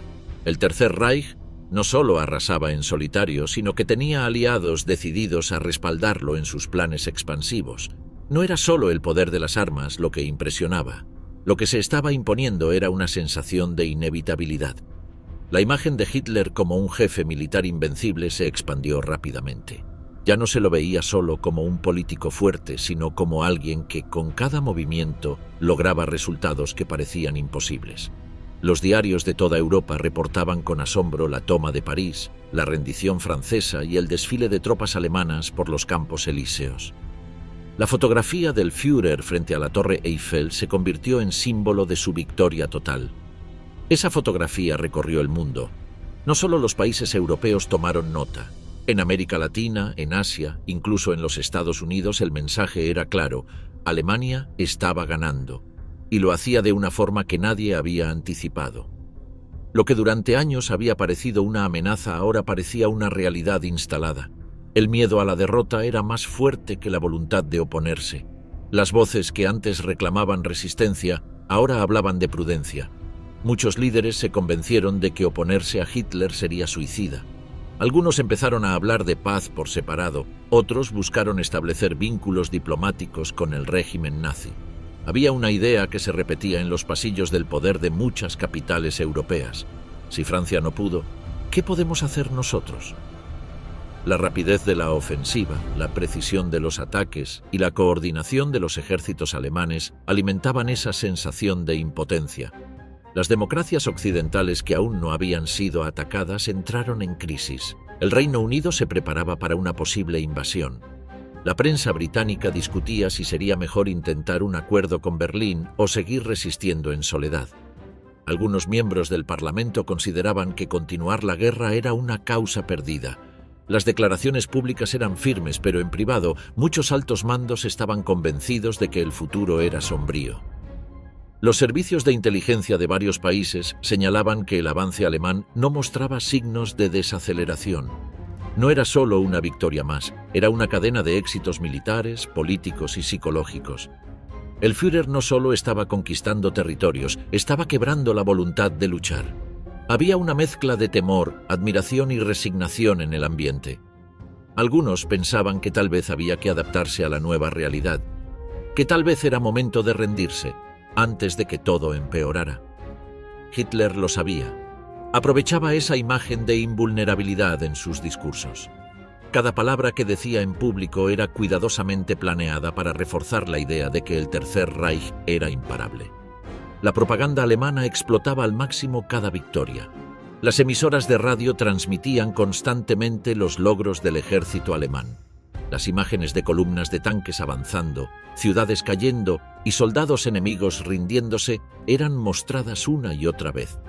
El Tercer Reich No solo arrasaba en solitario, sino que tenía aliados decididos a respaldarlo en sus planes expansivos. No era solo el poder de las armas lo que impresionaba. Lo que se estaba imponiendo era una sensación de inevitabilidad. La imagen de Hitler como un jefe militar invencible se expandió rápidamente. Ya no se lo veía solo como un político fuerte, sino como alguien que con cada movimiento lograba resultados que parecían imposibles. Los diarios de toda Europa reportaban con asombro la toma de París, la rendición francesa y el desfile de tropas alemanas por los Campos Elíseos. La fotografía del Führer frente a la Torre Eiffel se convirtió en símbolo de su victoria total. Esa fotografía recorrió el mundo. No solo los países europeos tomaron nota. En América Latina, en Asia, incluso en los Estados Unidos, el mensaje era claro: Alemania estaba ganando, y lo hacía de una forma que nadie había anticipado. Lo que durante años había parecido una amenaza ahora parecía una realidad instalada. El miedo a la derrota era más fuerte que la voluntad de oponerse. Las voces que antes reclamaban resistencia ahora hablaban de prudencia. Muchos líderes se convencieron de que oponerse a Hitler sería suicida. Algunos empezaron a hablar de paz por separado, otros buscaron establecer vínculos diplomáticos con el régimen nazi. Había una idea que se repetía en los pasillos del poder de muchas capitales europeas. Si Francia no pudo, ¿qué podemos hacer nosotros? La rapidez de la ofensiva, la precisión de los ataques y la coordinación de los ejércitos alemanes alimentaban esa sensación de impotencia. Las democracias occidentales que aún no habían sido atacadas entraron en crisis. El Reino Unido se preparaba para una posible invasión. La prensa británica discutía si sería mejor intentar un acuerdo con Berlín o seguir resistiendo en soledad. Algunos miembros del Parlamento consideraban que continuar la guerra era una causa perdida. Las declaraciones públicas eran firmes, pero en privado muchos altos mandos estaban convencidos de que el futuro era sombrío. Los servicios de inteligencia de varios países señalaban que el avance alemán no mostraba signos de desaceleración. No era solo una victoria más, era una cadena de éxitos militares, políticos y psicológicos. El Führer no solo estaba conquistando territorios, estaba quebrando la voluntad de luchar. Había una mezcla de temor, admiración y resignación en el ambiente. Algunos pensaban que tal vez había que adaptarse a la nueva realidad, que tal vez era momento de rendirse, antes de que todo empeorara. Hitler lo sabía. Aprovechaba esa imagen de invulnerabilidad en sus discursos. Cada palabra que decía en público era cuidadosamente planeada para reforzar la idea de que el Tercer Reich era imparable. La propaganda alemana explotaba al máximo cada victoria. Las emisoras de radio transmitían constantemente los logros del ejército alemán. Las imágenes de columnas de tanques avanzando, ciudades cayendo y soldados enemigos rindiéndose eran mostradas una y otra vez.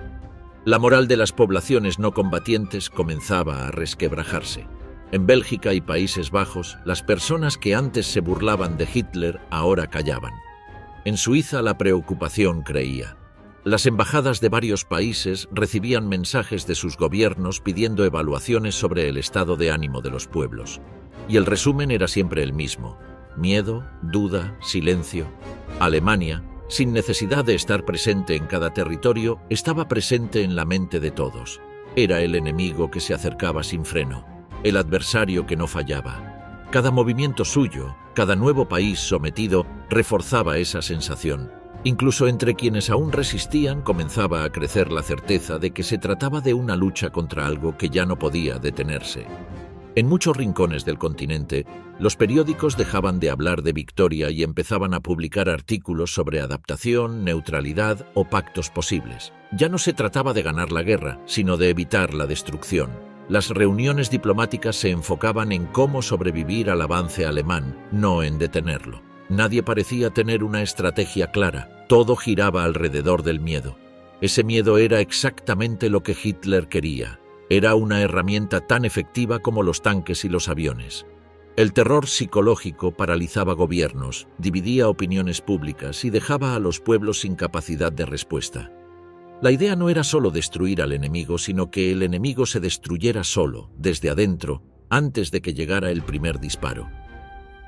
La moral de las poblaciones no combatientes comenzaba a resquebrajarse. En Bélgica y Países Bajos, las personas que antes se burlaban de Hitler ahora callaban. En Suiza la preocupación creía. Las embajadas de varios países recibían mensajes de sus gobiernos pidiendo evaluaciones sobre el estado de ánimo de los pueblos. Y el resumen era siempre el mismo: miedo, duda, silencio. Alemania, sin necesidad de estar presente en cada territorio, estaba presente en la mente de todos. Era el enemigo que se acercaba sin freno, el adversario que no fallaba. Cada movimiento suyo, cada nuevo país sometido, reforzaba esa sensación. Incluso entre quienes aún resistían comenzaba a crecer la certeza de que se trataba de una lucha contra algo que ya no podía detenerse. En muchos rincones del continente, los periódicos dejaban de hablar de victoria y empezaban a publicar artículos sobre adaptación, neutralidad o pactos posibles. Ya no se trataba de ganar la guerra, sino de evitar la destrucción. Las reuniones diplomáticas se enfocaban en cómo sobrevivir al avance alemán, no en detenerlo. Nadie parecía tener una estrategia clara, todo giraba alrededor del miedo. Ese miedo era exactamente lo que Hitler quería. Era una herramienta tan efectiva como los tanques y los aviones. El terror psicológico paralizaba gobiernos, dividía opiniones públicas y dejaba a los pueblos sin capacidad de respuesta. La idea no era solo destruir al enemigo, sino que el enemigo se destruyera solo, desde adentro, antes de que llegara el primer disparo.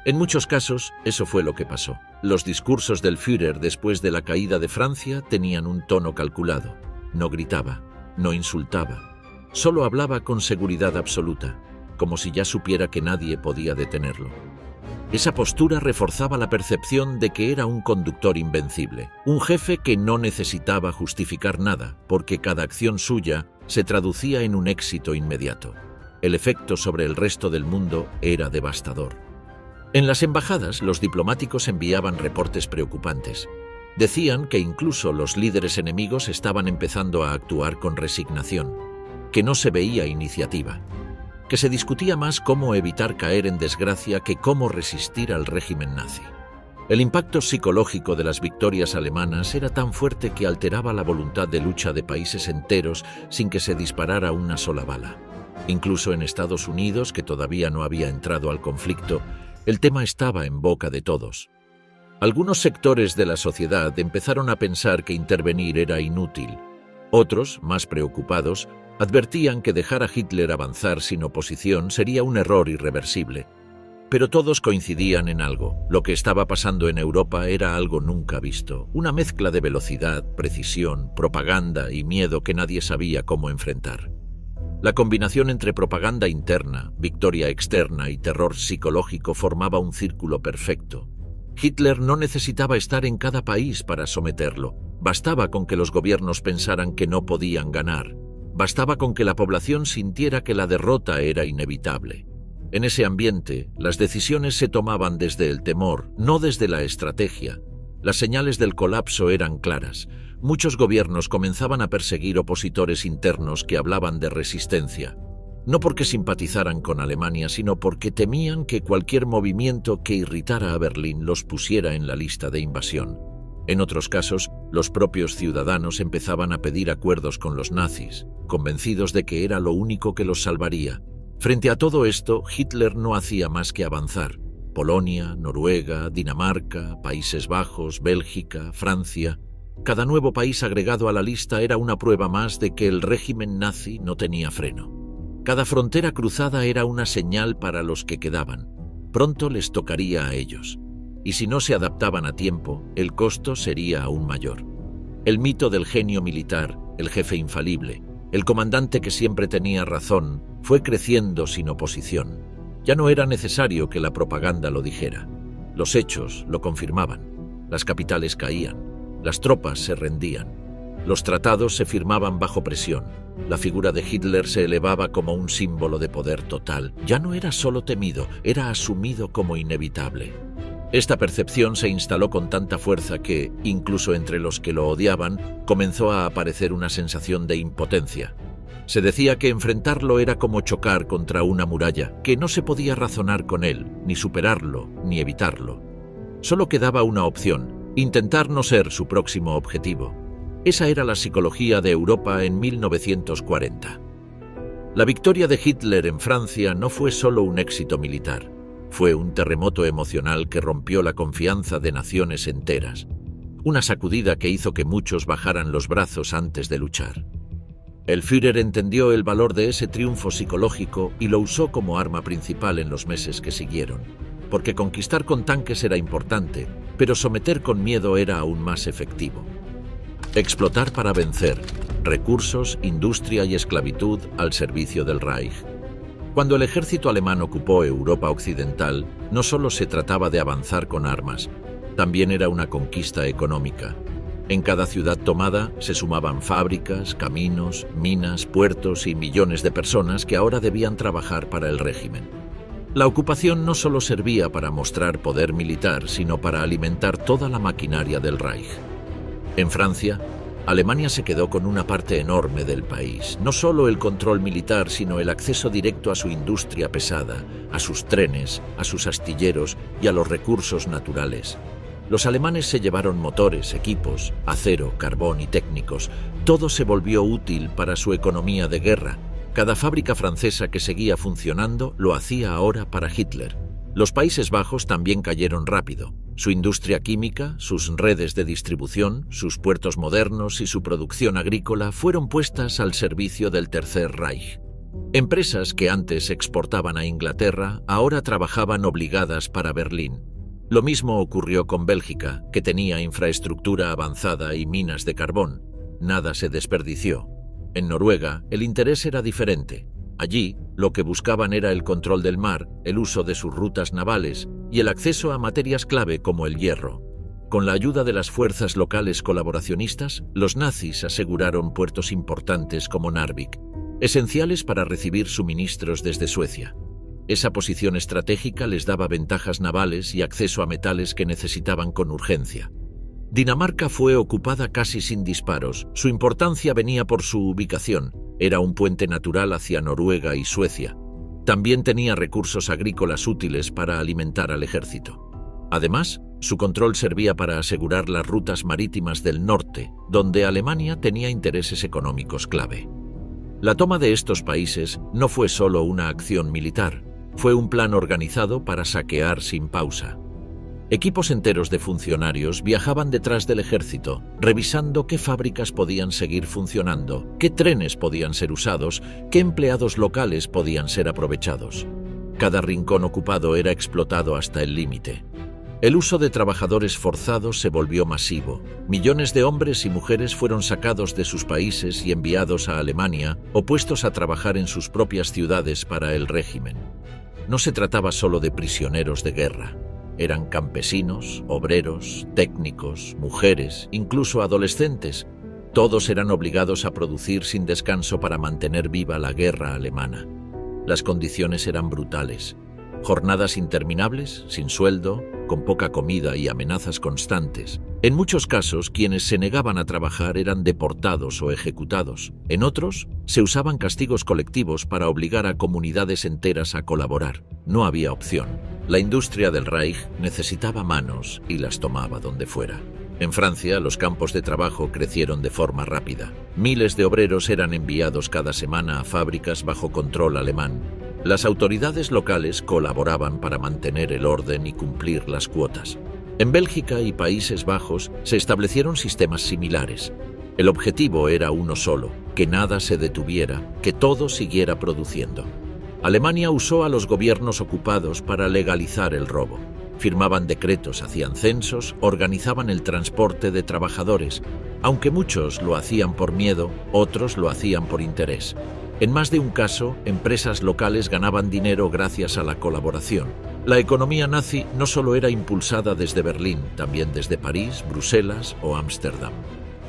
En muchos casos, eso fue lo que pasó. Los discursos del Führer después de la caída de Francia tenían un tono calculado. No gritaba, no insultaba. Solo hablaba con seguridad absoluta, como si ya supiera que nadie podía detenerlo. Esa postura reforzaba la percepción de que era un conductor invencible, un jefe que no necesitaba justificar nada, porque cada acción suya se traducía en un éxito inmediato. El efecto sobre el resto del mundo era devastador. En las embajadas, los diplomáticos enviaban reportes preocupantes. Decían que incluso los líderes enemigos estaban empezando a actuar con resignación, que no se veía iniciativa, que se discutía más cómo evitar caer en desgracia que cómo resistir al régimen nazi. El impacto psicológico de las victorias alemanas era tan fuerte que alteraba la voluntad de lucha de países enteros sin que se disparara una sola bala. Incluso en Estados Unidos, que todavía no había entrado al conflicto, el tema estaba en boca de todos. Algunos sectores de la sociedad empezaron a pensar que intervenir era inútil. Otros, más preocupados, advertían que dejar a Hitler avanzar sin oposición sería un error irreversible. Pero todos coincidían en algo. Lo que estaba pasando en Europa era algo nunca visto. Una mezcla de velocidad, precisión, propaganda y miedo que nadie sabía cómo enfrentar. La combinación entre propaganda interna, victoria externa y terror psicológico formaba un círculo perfecto. Hitler no necesitaba estar en cada país para someterlo. Bastaba con que los gobiernos pensaran que no podían ganar. Bastaba con que la población sintiera que la derrota era inevitable. En ese ambiente, las decisiones se tomaban desde el temor, no desde la estrategia. Las señales del colapso eran claras. Muchos gobiernos comenzaban a perseguir opositores internos que hablaban de resistencia. No porque simpatizaran con Alemania, sino porque temían que cualquier movimiento que irritara a Berlín los pusiera en la lista de invasión. En otros casos, los propios ciudadanos empezaban a pedir acuerdos con los nazis, convencidos de que era lo único que los salvaría. Frente a todo esto, Hitler no hacía más que avanzar. Polonia, Noruega, Dinamarca, Países Bajos, Bélgica, Francia. Cada nuevo país agregado a la lista era una prueba más de que el régimen nazi no tenía freno. Cada frontera cruzada era una señal para los que quedaban. Pronto les tocaría a ellos. Y si no se adaptaban a tiempo, el costo sería aún mayor. El mito del genio militar, el jefe infalible, el comandante que siempre tenía razón, fue creciendo sin oposición. Ya no era necesario que la propaganda lo dijera. Los hechos lo confirmaban. Las capitales caían. Las tropas se rendían. Los tratados se firmaban bajo presión. La figura de Hitler se elevaba como un símbolo de poder total. Ya no era solo temido, era asumido como inevitable. Esta percepción se instaló con tanta fuerza que, incluso entre los que lo odiaban, comenzó a aparecer una sensación de impotencia. Se decía que enfrentarlo era como chocar contra una muralla, que no se podía razonar con él, ni superarlo, ni evitarlo. Solo quedaba una opción: intentar no ser su próximo objetivo. Esa era la psicología de Europa en 1940. La victoria de Hitler en Francia no fue solo un éxito militar. Fue un terremoto emocional que rompió la confianza de naciones enteras. Una sacudida que hizo que muchos bajaran los brazos antes de luchar. El Führer entendió el valor de ese triunfo psicológico y lo usó como arma principal en los meses que siguieron. Porque conquistar con tanques era importante, pero someter con miedo era aún más efectivo. Explotar para vencer. Recursos, industria y esclavitud al servicio del Reich. Cuando el ejército alemán ocupó Europa occidental, no solo se trataba de avanzar con armas, también era una conquista económica. En cada ciudad tomada se sumaban fábricas, caminos, minas, puertos y millones de personas que ahora debían trabajar para el régimen. La ocupación no solo servía para mostrar poder militar, sino para alimentar toda la maquinaria del Reich. En Francia, Alemania se quedó con una parte enorme del país, no solo el control militar, sino el acceso directo a su industria pesada, a sus trenes, a sus astilleros y a los recursos naturales. Los alemanes se llevaron motores, equipos, acero, carbón y técnicos. Todo se volvió útil para su economía de guerra. Cada fábrica francesa que seguía funcionando lo hacía ahora para Hitler. Los Países Bajos también cayeron rápido. Su industria química, sus redes de distribución, sus puertos modernos y su producción agrícola fueron puestas al servicio del Tercer Reich. Empresas que antes exportaban a Inglaterra ahora trabajaban obligadas para Berlín. Lo mismo ocurrió con Bélgica, que tenía infraestructura avanzada y minas de carbón. Nada se desperdició. En Noruega, el interés era diferente. Allí, lo que buscaban era el control del mar, el uso de sus rutas navales y el acceso a materias clave como el hierro. Con la ayuda de las fuerzas locales colaboracionistas, los nazis aseguraron puertos importantes como Narvik, esenciales para recibir suministros desde Suecia. Esa posición estratégica les daba ventajas navales y acceso a metales que necesitaban con urgencia. Dinamarca fue ocupada casi sin disparos. Su importancia venía por su ubicación. Era un puente natural hacia Noruega y Suecia. También tenía recursos agrícolas útiles para alimentar al ejército. Además, su control servía para asegurar las rutas marítimas del norte, donde Alemania tenía intereses económicos clave. La toma de estos países no fue solo una acción militar, fue un plan organizado para saquear sin pausa. Equipos enteros de funcionarios viajaban detrás del ejército, revisando qué fábricas podían seguir funcionando, qué trenes podían ser usados, qué empleados locales podían ser aprovechados. Cada rincón ocupado era explotado hasta el límite. El uso de trabajadores forzados se volvió masivo. Millones de hombres y mujeres fueron sacados de sus países y enviados a Alemania o puestos a trabajar en sus propias ciudades para el régimen. No se trataba solo de prisioneros de guerra. Eran campesinos, obreros, técnicos, mujeres, incluso adolescentes. Todos eran obligados a producir sin descanso para mantener viva la guerra alemana. Las condiciones eran brutales. Jornadas interminables, sin sueldo, con poca comida y amenazas constantes. En muchos casos, quienes se negaban a trabajar eran deportados o ejecutados. En otros, se usaban castigos colectivos para obligar a comunidades enteras a colaborar. No había opción. La industria del Reich necesitaba manos y las tomaba donde fuera. En Francia, los campos de trabajo crecieron de forma rápida. Miles de obreros eran enviados cada semana a fábricas bajo control alemán. Las autoridades locales colaboraban para mantener el orden y cumplir las cuotas. En Bélgica y Países Bajos se establecieron sistemas similares. El objetivo era uno solo: que nada se detuviera, que todo siguiera produciendo. Alemania usó a los gobiernos ocupados para legalizar el robo. Firmaban decretos, hacían censos, organizaban el transporte de trabajadores. Aunque muchos lo hacían por miedo, otros lo hacían por interés. En más de un caso, empresas locales ganaban dinero gracias a la colaboración. La economía nazi no solo era impulsada desde Berlín, también desde París, Bruselas o Ámsterdam.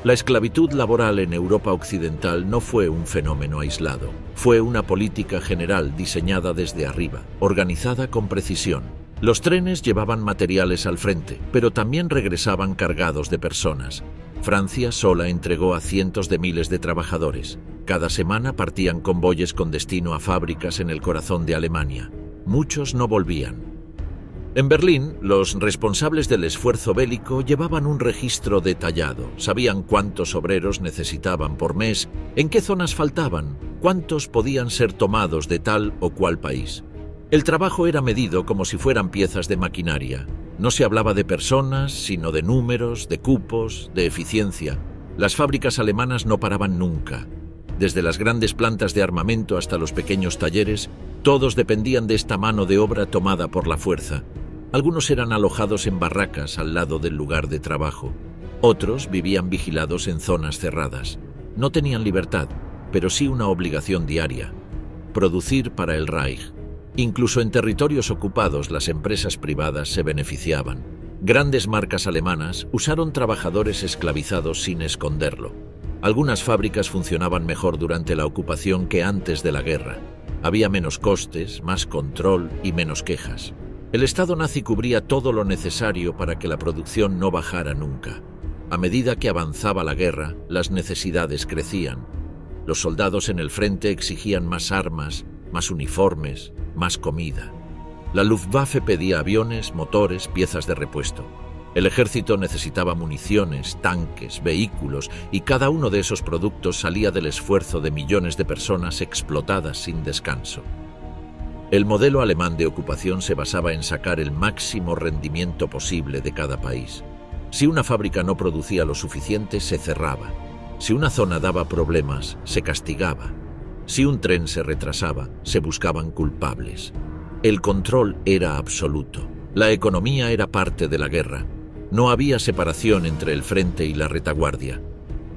La esclavitud laboral en Europa Occidental no fue un fenómeno aislado. Fue una política general diseñada desde arriba, organizada con precisión. Los trenes llevaban materiales al frente, pero también regresaban cargados de personas. Francia sola entregó a cientos de miles de trabajadores. Cada semana partían convoyes con destino a fábricas en el corazón de Alemania. Muchos no volvían. En Berlín, los responsables del esfuerzo bélico llevaban un registro detallado. Sabían cuántos obreros necesitaban por mes, en qué zonas faltaban, cuántos podían ser tomados de tal o cual país. El trabajo era medido como si fueran piezas de maquinaria. No se hablaba de personas, sino de números, de cupos, de eficiencia. Las fábricas alemanas no paraban nunca. Desde las grandes plantas de armamento hasta los pequeños talleres, todos dependían de esta mano de obra tomada por la fuerza. Algunos eran alojados en barracas al lado del lugar de trabajo. Otros vivían vigilados en zonas cerradas. No tenían libertad, pero sí una obligación diaria: producir para el Reich. Incluso en territorios ocupados, las empresas privadas se beneficiaban. Grandes marcas alemanas usaron trabajadores esclavizados sin esconderlo. Algunas fábricas funcionaban mejor durante la ocupación que antes de la guerra. Había menos costes, más control y menos quejas. El Estado nazi cubría todo lo necesario para que la producción no bajara nunca. A medida que avanzaba la guerra, las necesidades crecían. Los soldados en el frente exigían más armas, más uniformes, más comida. La Luftwaffe pedía aviones, motores, piezas de repuesto. El ejército necesitaba municiones, tanques, vehículos, y cada uno de esos productos salía del esfuerzo de millones de personas explotadas sin descanso. El modelo alemán de ocupación se basaba en sacar el máximo rendimiento posible de cada país. Si una fábrica no producía lo suficiente, se cerraba. Si una zona daba problemas, se castigaba. Si un tren se retrasaba, se buscaban culpables. El control era absoluto. La economía era parte de la guerra. No había separación entre el frente y la retaguardia.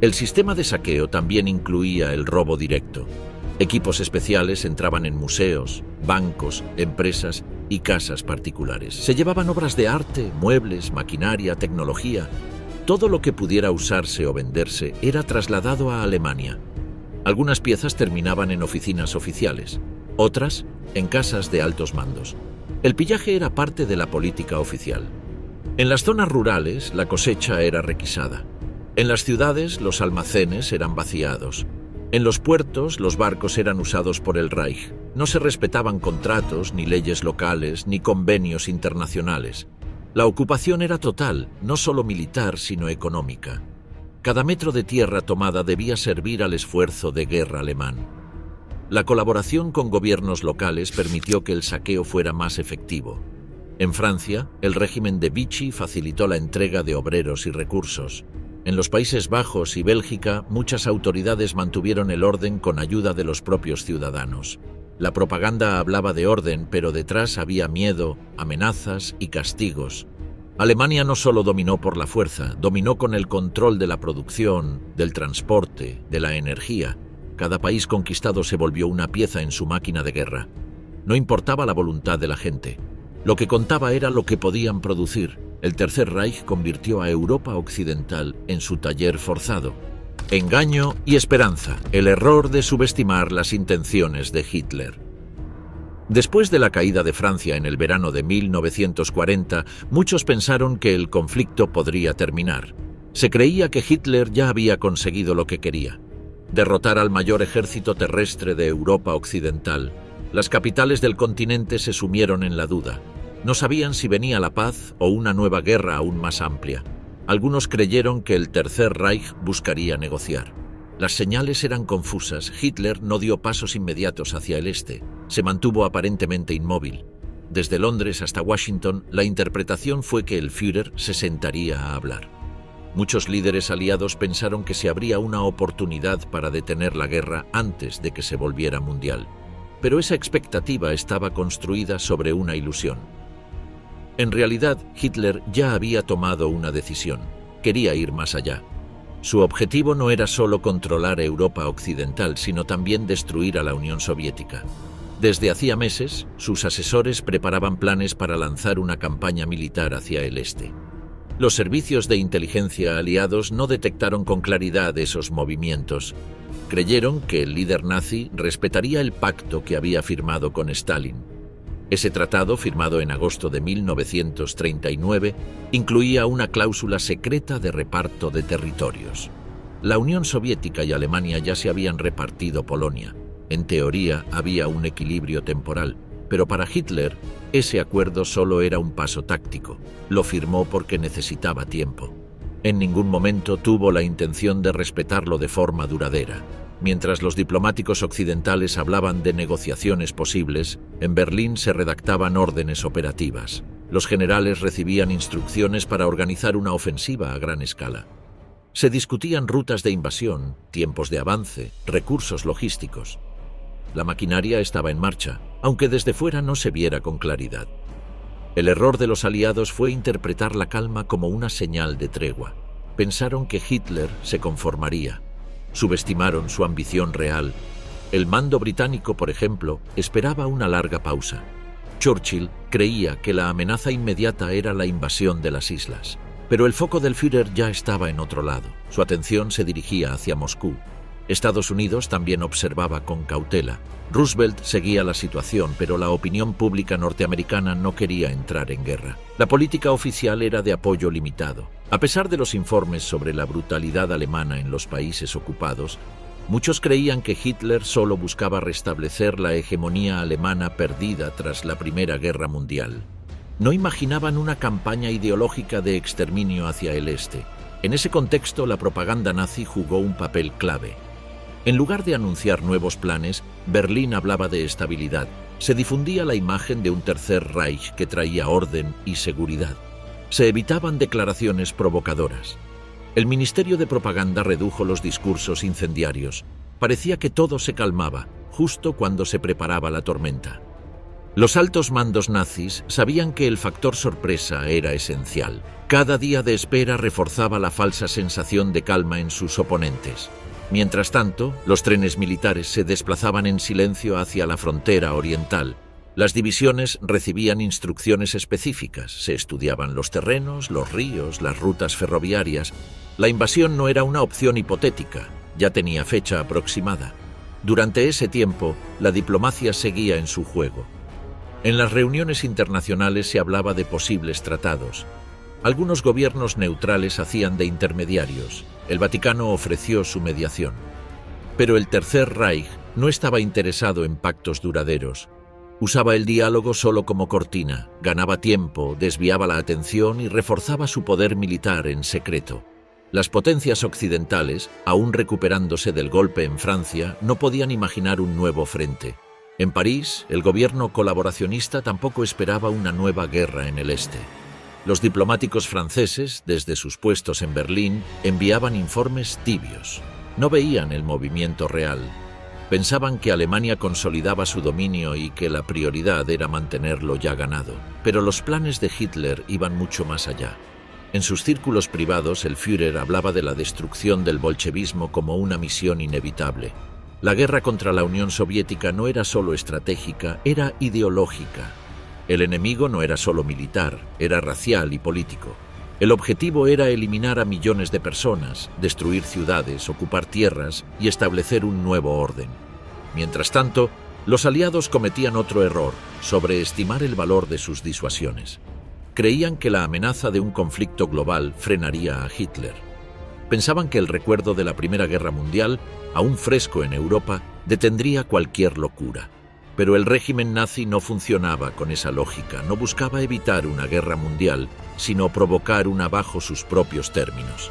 El sistema de saqueo también incluía el robo directo. Equipos especiales entraban en museos, bancos, empresas y casas particulares. Se llevaban obras de arte, muebles, maquinaria, tecnología. Todo lo que pudiera usarse o venderse era trasladado a Alemania. Algunas piezas terminaban en oficinas oficiales, otras en casas de altos mandos. El pillaje era parte de la política oficial. En las zonas rurales, la cosecha era requisada. En las ciudades, los almacenes eran vaciados. En los puertos, los barcos eran usados por el Reich. No se respetaban contratos, ni leyes locales, ni convenios internacionales. La ocupación era total, no solo militar, sino económica. Cada metro de tierra tomada debía servir al esfuerzo de guerra alemán. La colaboración con gobiernos locales permitió que el saqueo fuera más efectivo. En Francia, el régimen de Vichy facilitó la entrega de obreros y recursos. En los Países Bajos y Bélgica, muchas autoridades mantuvieron el orden con ayuda de los propios ciudadanos. La propaganda hablaba de orden, pero detrás había miedo, amenazas y castigos. Alemania no solo dominó por la fuerza, dominó con el control de la producción, del transporte, de la energía. Cada país conquistado se volvió una pieza en su máquina de guerra. No importaba la voluntad de la gente. Lo que contaba era lo que podían producir. El Tercer Reich convirtió a Europa Occidental en su taller forzado. Engaño y esperanza, el error de subestimar las intenciones de Hitler. Después de la caída de Francia en el verano de 1940, muchos pensaron que el conflicto podría terminar. Se creía que Hitler ya había conseguido lo que quería: derrotar al mayor ejército terrestre de Europa Occidental. Las capitales del continente se sumieron en la duda. No sabían si venía la paz o una nueva guerra aún más amplia. Algunos creyeron que el Tercer Reich buscaría negociar. Las señales eran confusas. Hitler no dio pasos inmediatos hacia el este. Se mantuvo aparentemente inmóvil. Desde Londres hasta Washington, la interpretación fue que el Führer se sentaría a hablar. Muchos líderes aliados pensaron que se abría una oportunidad para detener la guerra antes de que se volviera mundial. Pero esa expectativa estaba construida sobre una ilusión. En realidad, Hitler ya había tomado una decisión. Quería ir más allá. Su objetivo no era solo controlar Europa Occidental, sino también destruir a la Unión Soviética. Desde hacía meses, sus asesores preparaban planes para lanzar una campaña militar hacia el este. Los servicios de inteligencia aliados no detectaron con claridad esos movimientos. Creyeron que el líder nazi respetaría el pacto que había firmado con Stalin. Ese tratado, firmado en agosto de 1939, incluía una cláusula secreta de reparto de territorios. La Unión Soviética y Alemania ya se habían repartido Polonia. En teoría había un equilibrio temporal, pero para Hitler ese acuerdo solo era un paso táctico. Lo firmó porque necesitaba tiempo. En ningún momento tuvo la intención de respetarlo de forma duradera. Mientras los diplomáticos occidentales hablaban de negociaciones posibles, en Berlín se redactaban órdenes operativas. Los generales recibían instrucciones para organizar una ofensiva a gran escala. Se discutían rutas de invasión, tiempos de avance, recursos logísticos. La maquinaria estaba en marcha, aunque desde fuera no se viera con claridad. El error de los aliados fue interpretar la calma como una señal de tregua. Pensaron que Hitler se conformaría. Subestimaron su ambición real. El mando británico, por ejemplo, esperaba una larga pausa. Churchill creía que la amenaza inmediata era la invasión de las islas. Pero el foco del Führer ya estaba en otro lado. Su atención se dirigía hacia Moscú. Estados Unidos también observaba con cautela. Roosevelt seguía la situación, pero la opinión pública norteamericana no quería entrar en guerra. La política oficial era de apoyo limitado. A pesar de los informes sobre la brutalidad alemana en los países ocupados, muchos creían que Hitler solo buscaba restablecer la hegemonía alemana perdida tras la Primera Guerra Mundial. No imaginaban una campaña ideológica de exterminio hacia el este. En ese contexto, la propaganda nazi jugó un papel clave. En lugar de anunciar nuevos planes, Berlín hablaba de estabilidad. Se difundía la imagen de un Tercer Reich que traía orden y seguridad. Se evitaban declaraciones provocadoras. El Ministerio de Propaganda redujo los discursos incendiarios. Parecía que todo se calmaba, justo cuando se preparaba la tormenta. Los altos mandos nazis sabían que el factor sorpresa era esencial. Cada día de espera reforzaba la falsa sensación de calma en sus oponentes. Mientras tanto, los trenes militares se desplazaban en silencio hacia la frontera oriental. Las divisiones recibían instrucciones específicas, se estudiaban los terrenos, los ríos, las rutas ferroviarias. La invasión no era una opción hipotética, ya tenía fecha aproximada. Durante ese tiempo, la diplomacia seguía en su juego. En las reuniones internacionales se hablaba de posibles tratados. Algunos gobiernos neutrales hacían de intermediarios. El Vaticano ofreció su mediación. Pero el Tercer Reich no estaba interesado en pactos duraderos. Usaba el diálogo solo como cortina, ganaba tiempo, desviaba la atención y reforzaba su poder militar en secreto. Las potencias occidentales, aún recuperándose del golpe en Francia, no podían imaginar un nuevo frente. En París, el gobierno colaboracionista tampoco esperaba una nueva guerra en el este. Los diplomáticos franceses, desde sus puestos en Berlín, enviaban informes tibios. No veían el movimiento real. Pensaban que Alemania consolidaba su dominio y que la prioridad era mantenerlo ya ganado. Pero los planes de Hitler iban mucho más allá. En sus círculos privados, el Führer hablaba de la destrucción del bolchevismo como una misión inevitable. La guerra contra la Unión Soviética no era solo estratégica, era ideológica. El enemigo no era solo militar, era racial y político. El objetivo era eliminar a millones de personas, destruir ciudades, ocupar tierras y establecer un nuevo orden. Mientras tanto, los aliados cometían otro error, sobreestimar el valor de sus disuasiones. Creían que la amenaza de un conflicto global frenaría a Hitler. Pensaban que el recuerdo de la Primera Guerra Mundial, aún fresco en Europa, detendría cualquier locura. Pero el régimen nazi no funcionaba con esa lógica, no buscaba evitar una guerra mundial, sino provocar una bajo sus propios términos.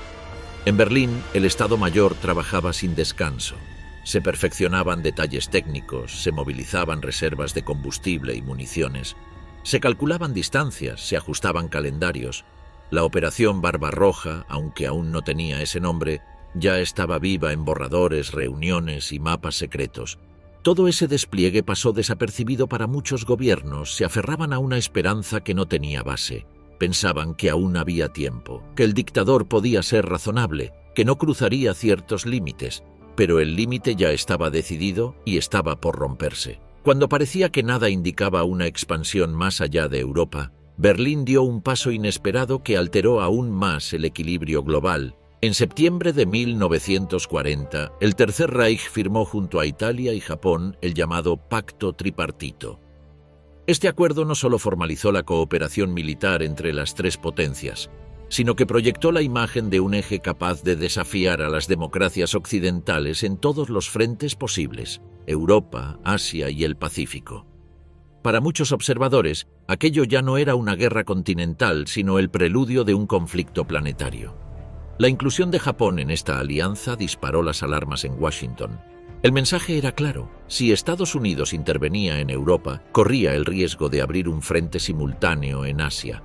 En Berlín, el Estado Mayor trabajaba sin descanso. Se perfeccionaban detalles técnicos, se movilizaban reservas de combustible y municiones, se calculaban distancias, se ajustaban calendarios. La Operación Barbarroja, aunque aún no tenía ese nombre, ya estaba viva en borradores, reuniones y mapas secretos. Todo ese despliegue pasó desapercibido para muchos gobiernos, se aferraban a una esperanza que no tenía base. Pensaban que aún había tiempo, que el dictador podía ser razonable, que no cruzaría ciertos límites, pero el límite ya estaba decidido y estaba por romperse. Cuando parecía que nada indicaba una expansión más allá de Europa, Berlín dio un paso inesperado que alteró aún más el equilibrio global. En septiembre de 1940, el Tercer Reich firmó junto a Italia y Japón el llamado Pacto Tripartito. Este acuerdo no solo formalizó la cooperación militar entre las tres potencias, sino que proyectó la imagen de un eje capaz de desafiar a las democracias occidentales en todos los frentes posibles: Europa, Asia y el Pacífico. Para muchos observadores, aquello ya no era una guerra continental, sino el preludio de un conflicto planetario. La inclusión de Japón en esta alianza disparó las alarmas en Washington. El mensaje era claro: si Estados Unidos intervenía en Europa, corría el riesgo de abrir un frente simultáneo en Asia.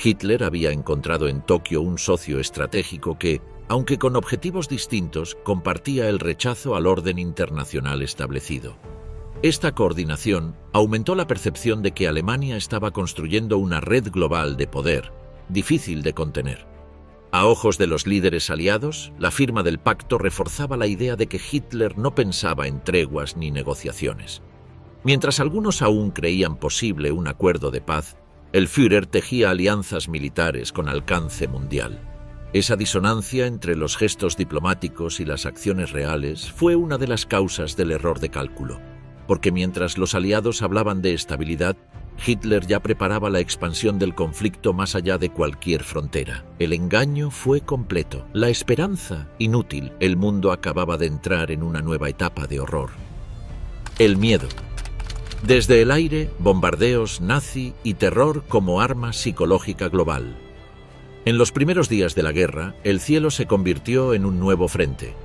Hitler había encontrado en Tokio un socio estratégico que, aunque con objetivos distintos, compartía el rechazo al orden internacional establecido. Esta coordinación aumentó la percepción de que Alemania estaba construyendo una red global de poder, difícil de contener. A ojos de los líderes aliados, la firma del pacto reforzaba la idea de que Hitler no pensaba en treguas ni negociaciones. Mientras algunos aún creían posible un acuerdo de paz, el Führer tejía alianzas militares con alcance mundial. Esa disonancia entre los gestos diplomáticos y las acciones reales fue una de las causas del error de cálculo, porque mientras los aliados hablaban de estabilidad, Hitler ya preparaba la expansión del conflicto más allá de cualquier frontera. El engaño fue completo, la esperanza inútil. El mundo acababa de entrar en una nueva etapa de horror. El miedo. Desde el aire, bombardeos nazi y terror como arma psicológica global. En los primeros días de la guerra, el cielo se convirtió en un nuevo frente.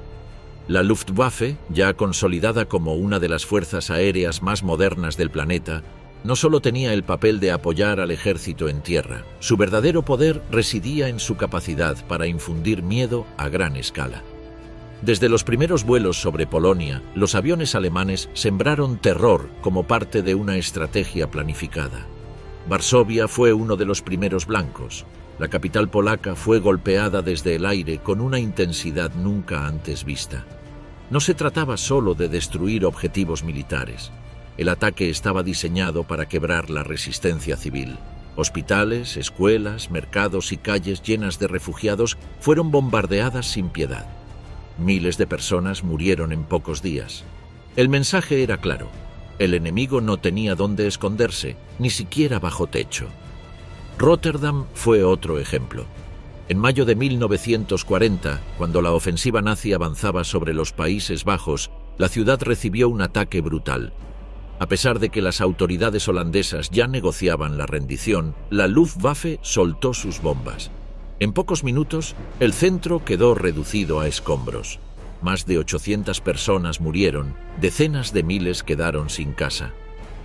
La Luftwaffe, ya consolidada como una de las fuerzas aéreas más modernas del planeta, no solo tenía el papel de apoyar al ejército en tierra, su verdadero poder residía en su capacidad para infundir miedo a gran escala. Desde los primeros vuelos sobre Polonia, los aviones alemanes sembraron terror como parte de una estrategia planificada. Varsovia fue uno de los primeros blancos. La capital polaca fue golpeada desde el aire con una intensidad nunca antes vista. No se trataba solo de destruir objetivos militares. El ataque estaba diseñado para quebrar la resistencia civil. Hospitales, escuelas, mercados y calles llenas de refugiados fueron bombardeadas sin piedad. Miles de personas murieron en pocos días. El mensaje era claro. El enemigo no tenía dónde esconderse, ni siquiera bajo techo. Rotterdam fue otro ejemplo. En mayo de 1940, cuando la ofensiva nazi avanzaba sobre los Países Bajos, la ciudad recibió un ataque brutal. A pesar de que las autoridades holandesas ya negociaban la rendición, la Luftwaffe soltó sus bombas. En pocos minutos, el centro quedó reducido a escombros. Más de 800 personas murieron, decenas de miles quedaron sin casa.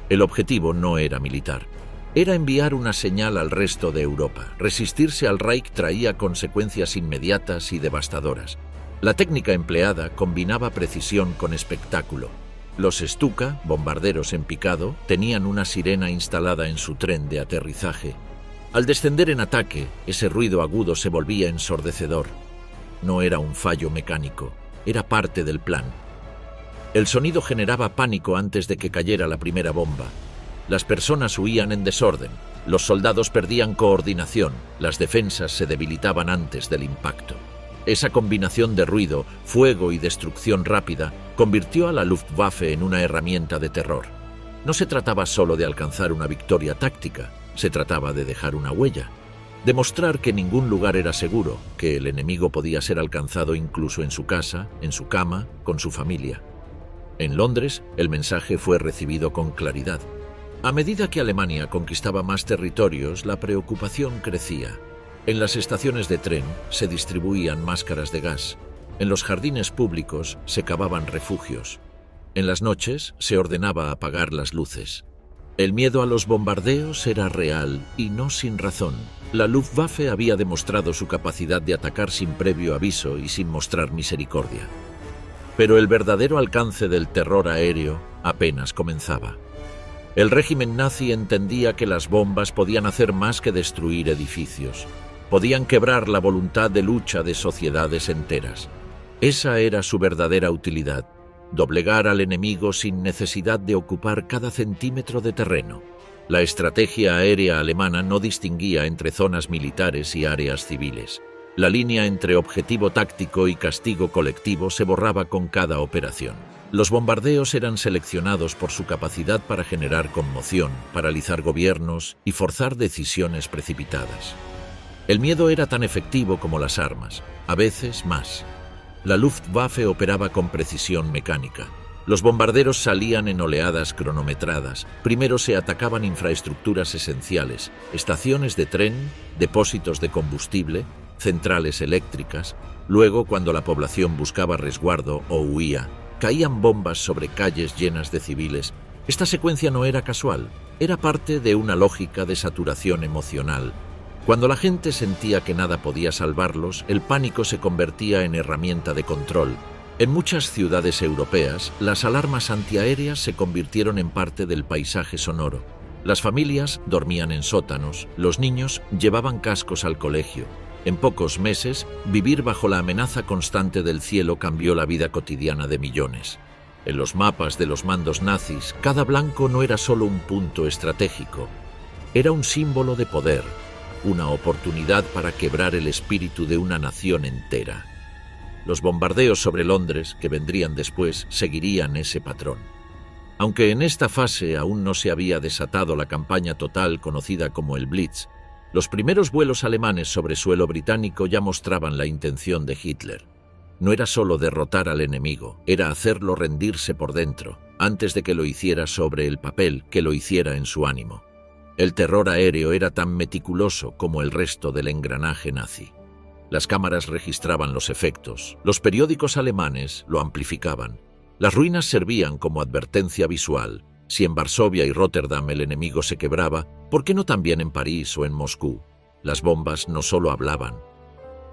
El objetivo no era militar. Era enviar una señal al resto de Europa. Resistirse al Reich traía consecuencias inmediatas y devastadoras. La técnica empleada combinaba precisión con espectáculo. Los Stuka, bombarderos en picado, tenían una sirena instalada en su tren de aterrizaje. Al descender en ataque, ese ruido agudo se volvía ensordecedor. No era un fallo mecánico, era parte del plan. El sonido generaba pánico antes de que cayera la primera bomba. Las personas huían en desorden, los soldados perdían coordinación, las defensas se debilitaban antes del impacto. Esa combinación de ruido, fuego y destrucción rápida convirtió a la Luftwaffe en una herramienta de terror. No se trataba solo de alcanzar una victoria táctica, se trataba de dejar una huella. Demostrar que ningún lugar era seguro, que el enemigo podía ser alcanzado incluso en su casa, en su cama, con su familia. En Londres, el mensaje fue recibido con claridad. A medida que Alemania conquistaba más territorios, la preocupación crecía. En las estaciones de tren se distribuían máscaras de gas. En los jardines públicos se cavaban refugios. En las noches se ordenaba apagar las luces. El miedo a los bombardeos era real y no sin razón. La Luftwaffe había demostrado su capacidad de atacar sin previo aviso y sin mostrar misericordia. Pero el verdadero alcance del terror aéreo apenas comenzaba. El régimen nazi entendía que las bombas podían hacer más que destruir edificios. Podían quebrar la voluntad de lucha de sociedades enteras. Esa era su verdadera utilidad, doblegar al enemigo sin necesidad de ocupar cada centímetro de terreno. La estrategia aérea alemana no distinguía entre zonas militares y áreas civiles. La línea entre objetivo táctico y castigo colectivo se borraba con cada operación. Los bombardeos eran seleccionados por su capacidad para generar conmoción, paralizar gobiernos y forzar decisiones precipitadas. El miedo era tan efectivo como las armas, a veces más. La Luftwaffe operaba con precisión mecánica. Los bombarderos salían en oleadas cronometradas. Primero se atacaban infraestructuras esenciales, estaciones de tren, depósitos de combustible, centrales eléctricas. Luego, cuando la población buscaba resguardo o huía, caían bombas sobre calles llenas de civiles. Esta secuencia no era casual, era parte de una lógica de saturación emocional. Cuando la gente sentía que nada podía salvarlos, el pánico se convertía en herramienta de control. En muchas ciudades europeas, las alarmas antiaéreas se convirtieron en parte del paisaje sonoro. Las familias dormían en sótanos, los niños llevaban cascos al colegio. En pocos meses, vivir bajo la amenaza constante del cielo cambió la vida cotidiana de millones. En los mapas de los mandos nazis, cada blanco no era solo un punto estratégico, era un símbolo de poder, una oportunidad para quebrar el espíritu de una nación entera. Los bombardeos sobre Londres, que vendrían después, seguirían ese patrón. Aunque en esta fase aún no se había desatado la campaña total conocida como el Blitz, los primeros vuelos alemanes sobre suelo británico ya mostraban la intención de Hitler. No era solo derrotar al enemigo, era hacerlo rendirse por dentro, antes de que lo hiciera sobre el papel, que lo hiciera en su ánimo. El terror aéreo era tan meticuloso como el resto del engranaje nazi. Las cámaras registraban los efectos, los periódicos alemanes lo amplificaban. Las ruinas servían como advertencia visual. Si en Varsovia y Rotterdam el enemigo se quebraba, ¿por qué no también en París o en Moscú? Las bombas no solo hablaban,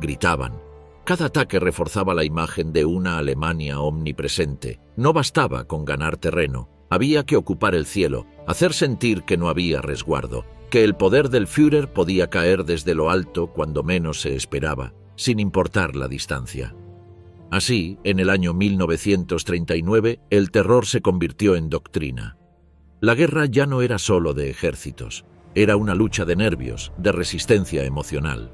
gritaban. Cada ataque reforzaba la imagen de una Alemania omnipresente. No bastaba con ganar terreno, había que ocupar el cielo, hacer sentir que no había resguardo, que el poder del Führer podía caer desde lo alto cuando menos se esperaba, sin importar la distancia. Así, en el año 1939, el terror se convirtió en doctrina. La guerra ya no era solo de ejércitos, era una lucha de nervios, de resistencia emocional.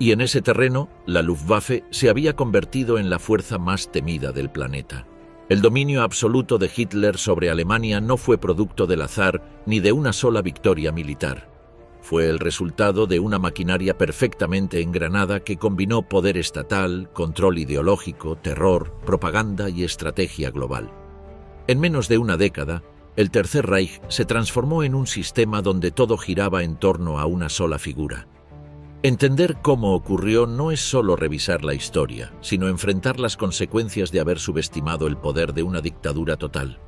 Y en ese terreno, la Luftwaffe se había convertido en la fuerza más temida del planeta. El dominio absoluto de Hitler sobre Alemania no fue producto del azar ni de una sola victoria militar. Fue el resultado de una maquinaria perfectamente engranada que combinó poder estatal, control ideológico, terror, propaganda y estrategia global. En menos de una década, el Tercer Reich se transformó en un sistema donde todo giraba en torno a una sola figura. Entender cómo ocurrió no es solo revisar la historia, sino enfrentar las consecuencias de haber subestimado el poder de una dictadura total.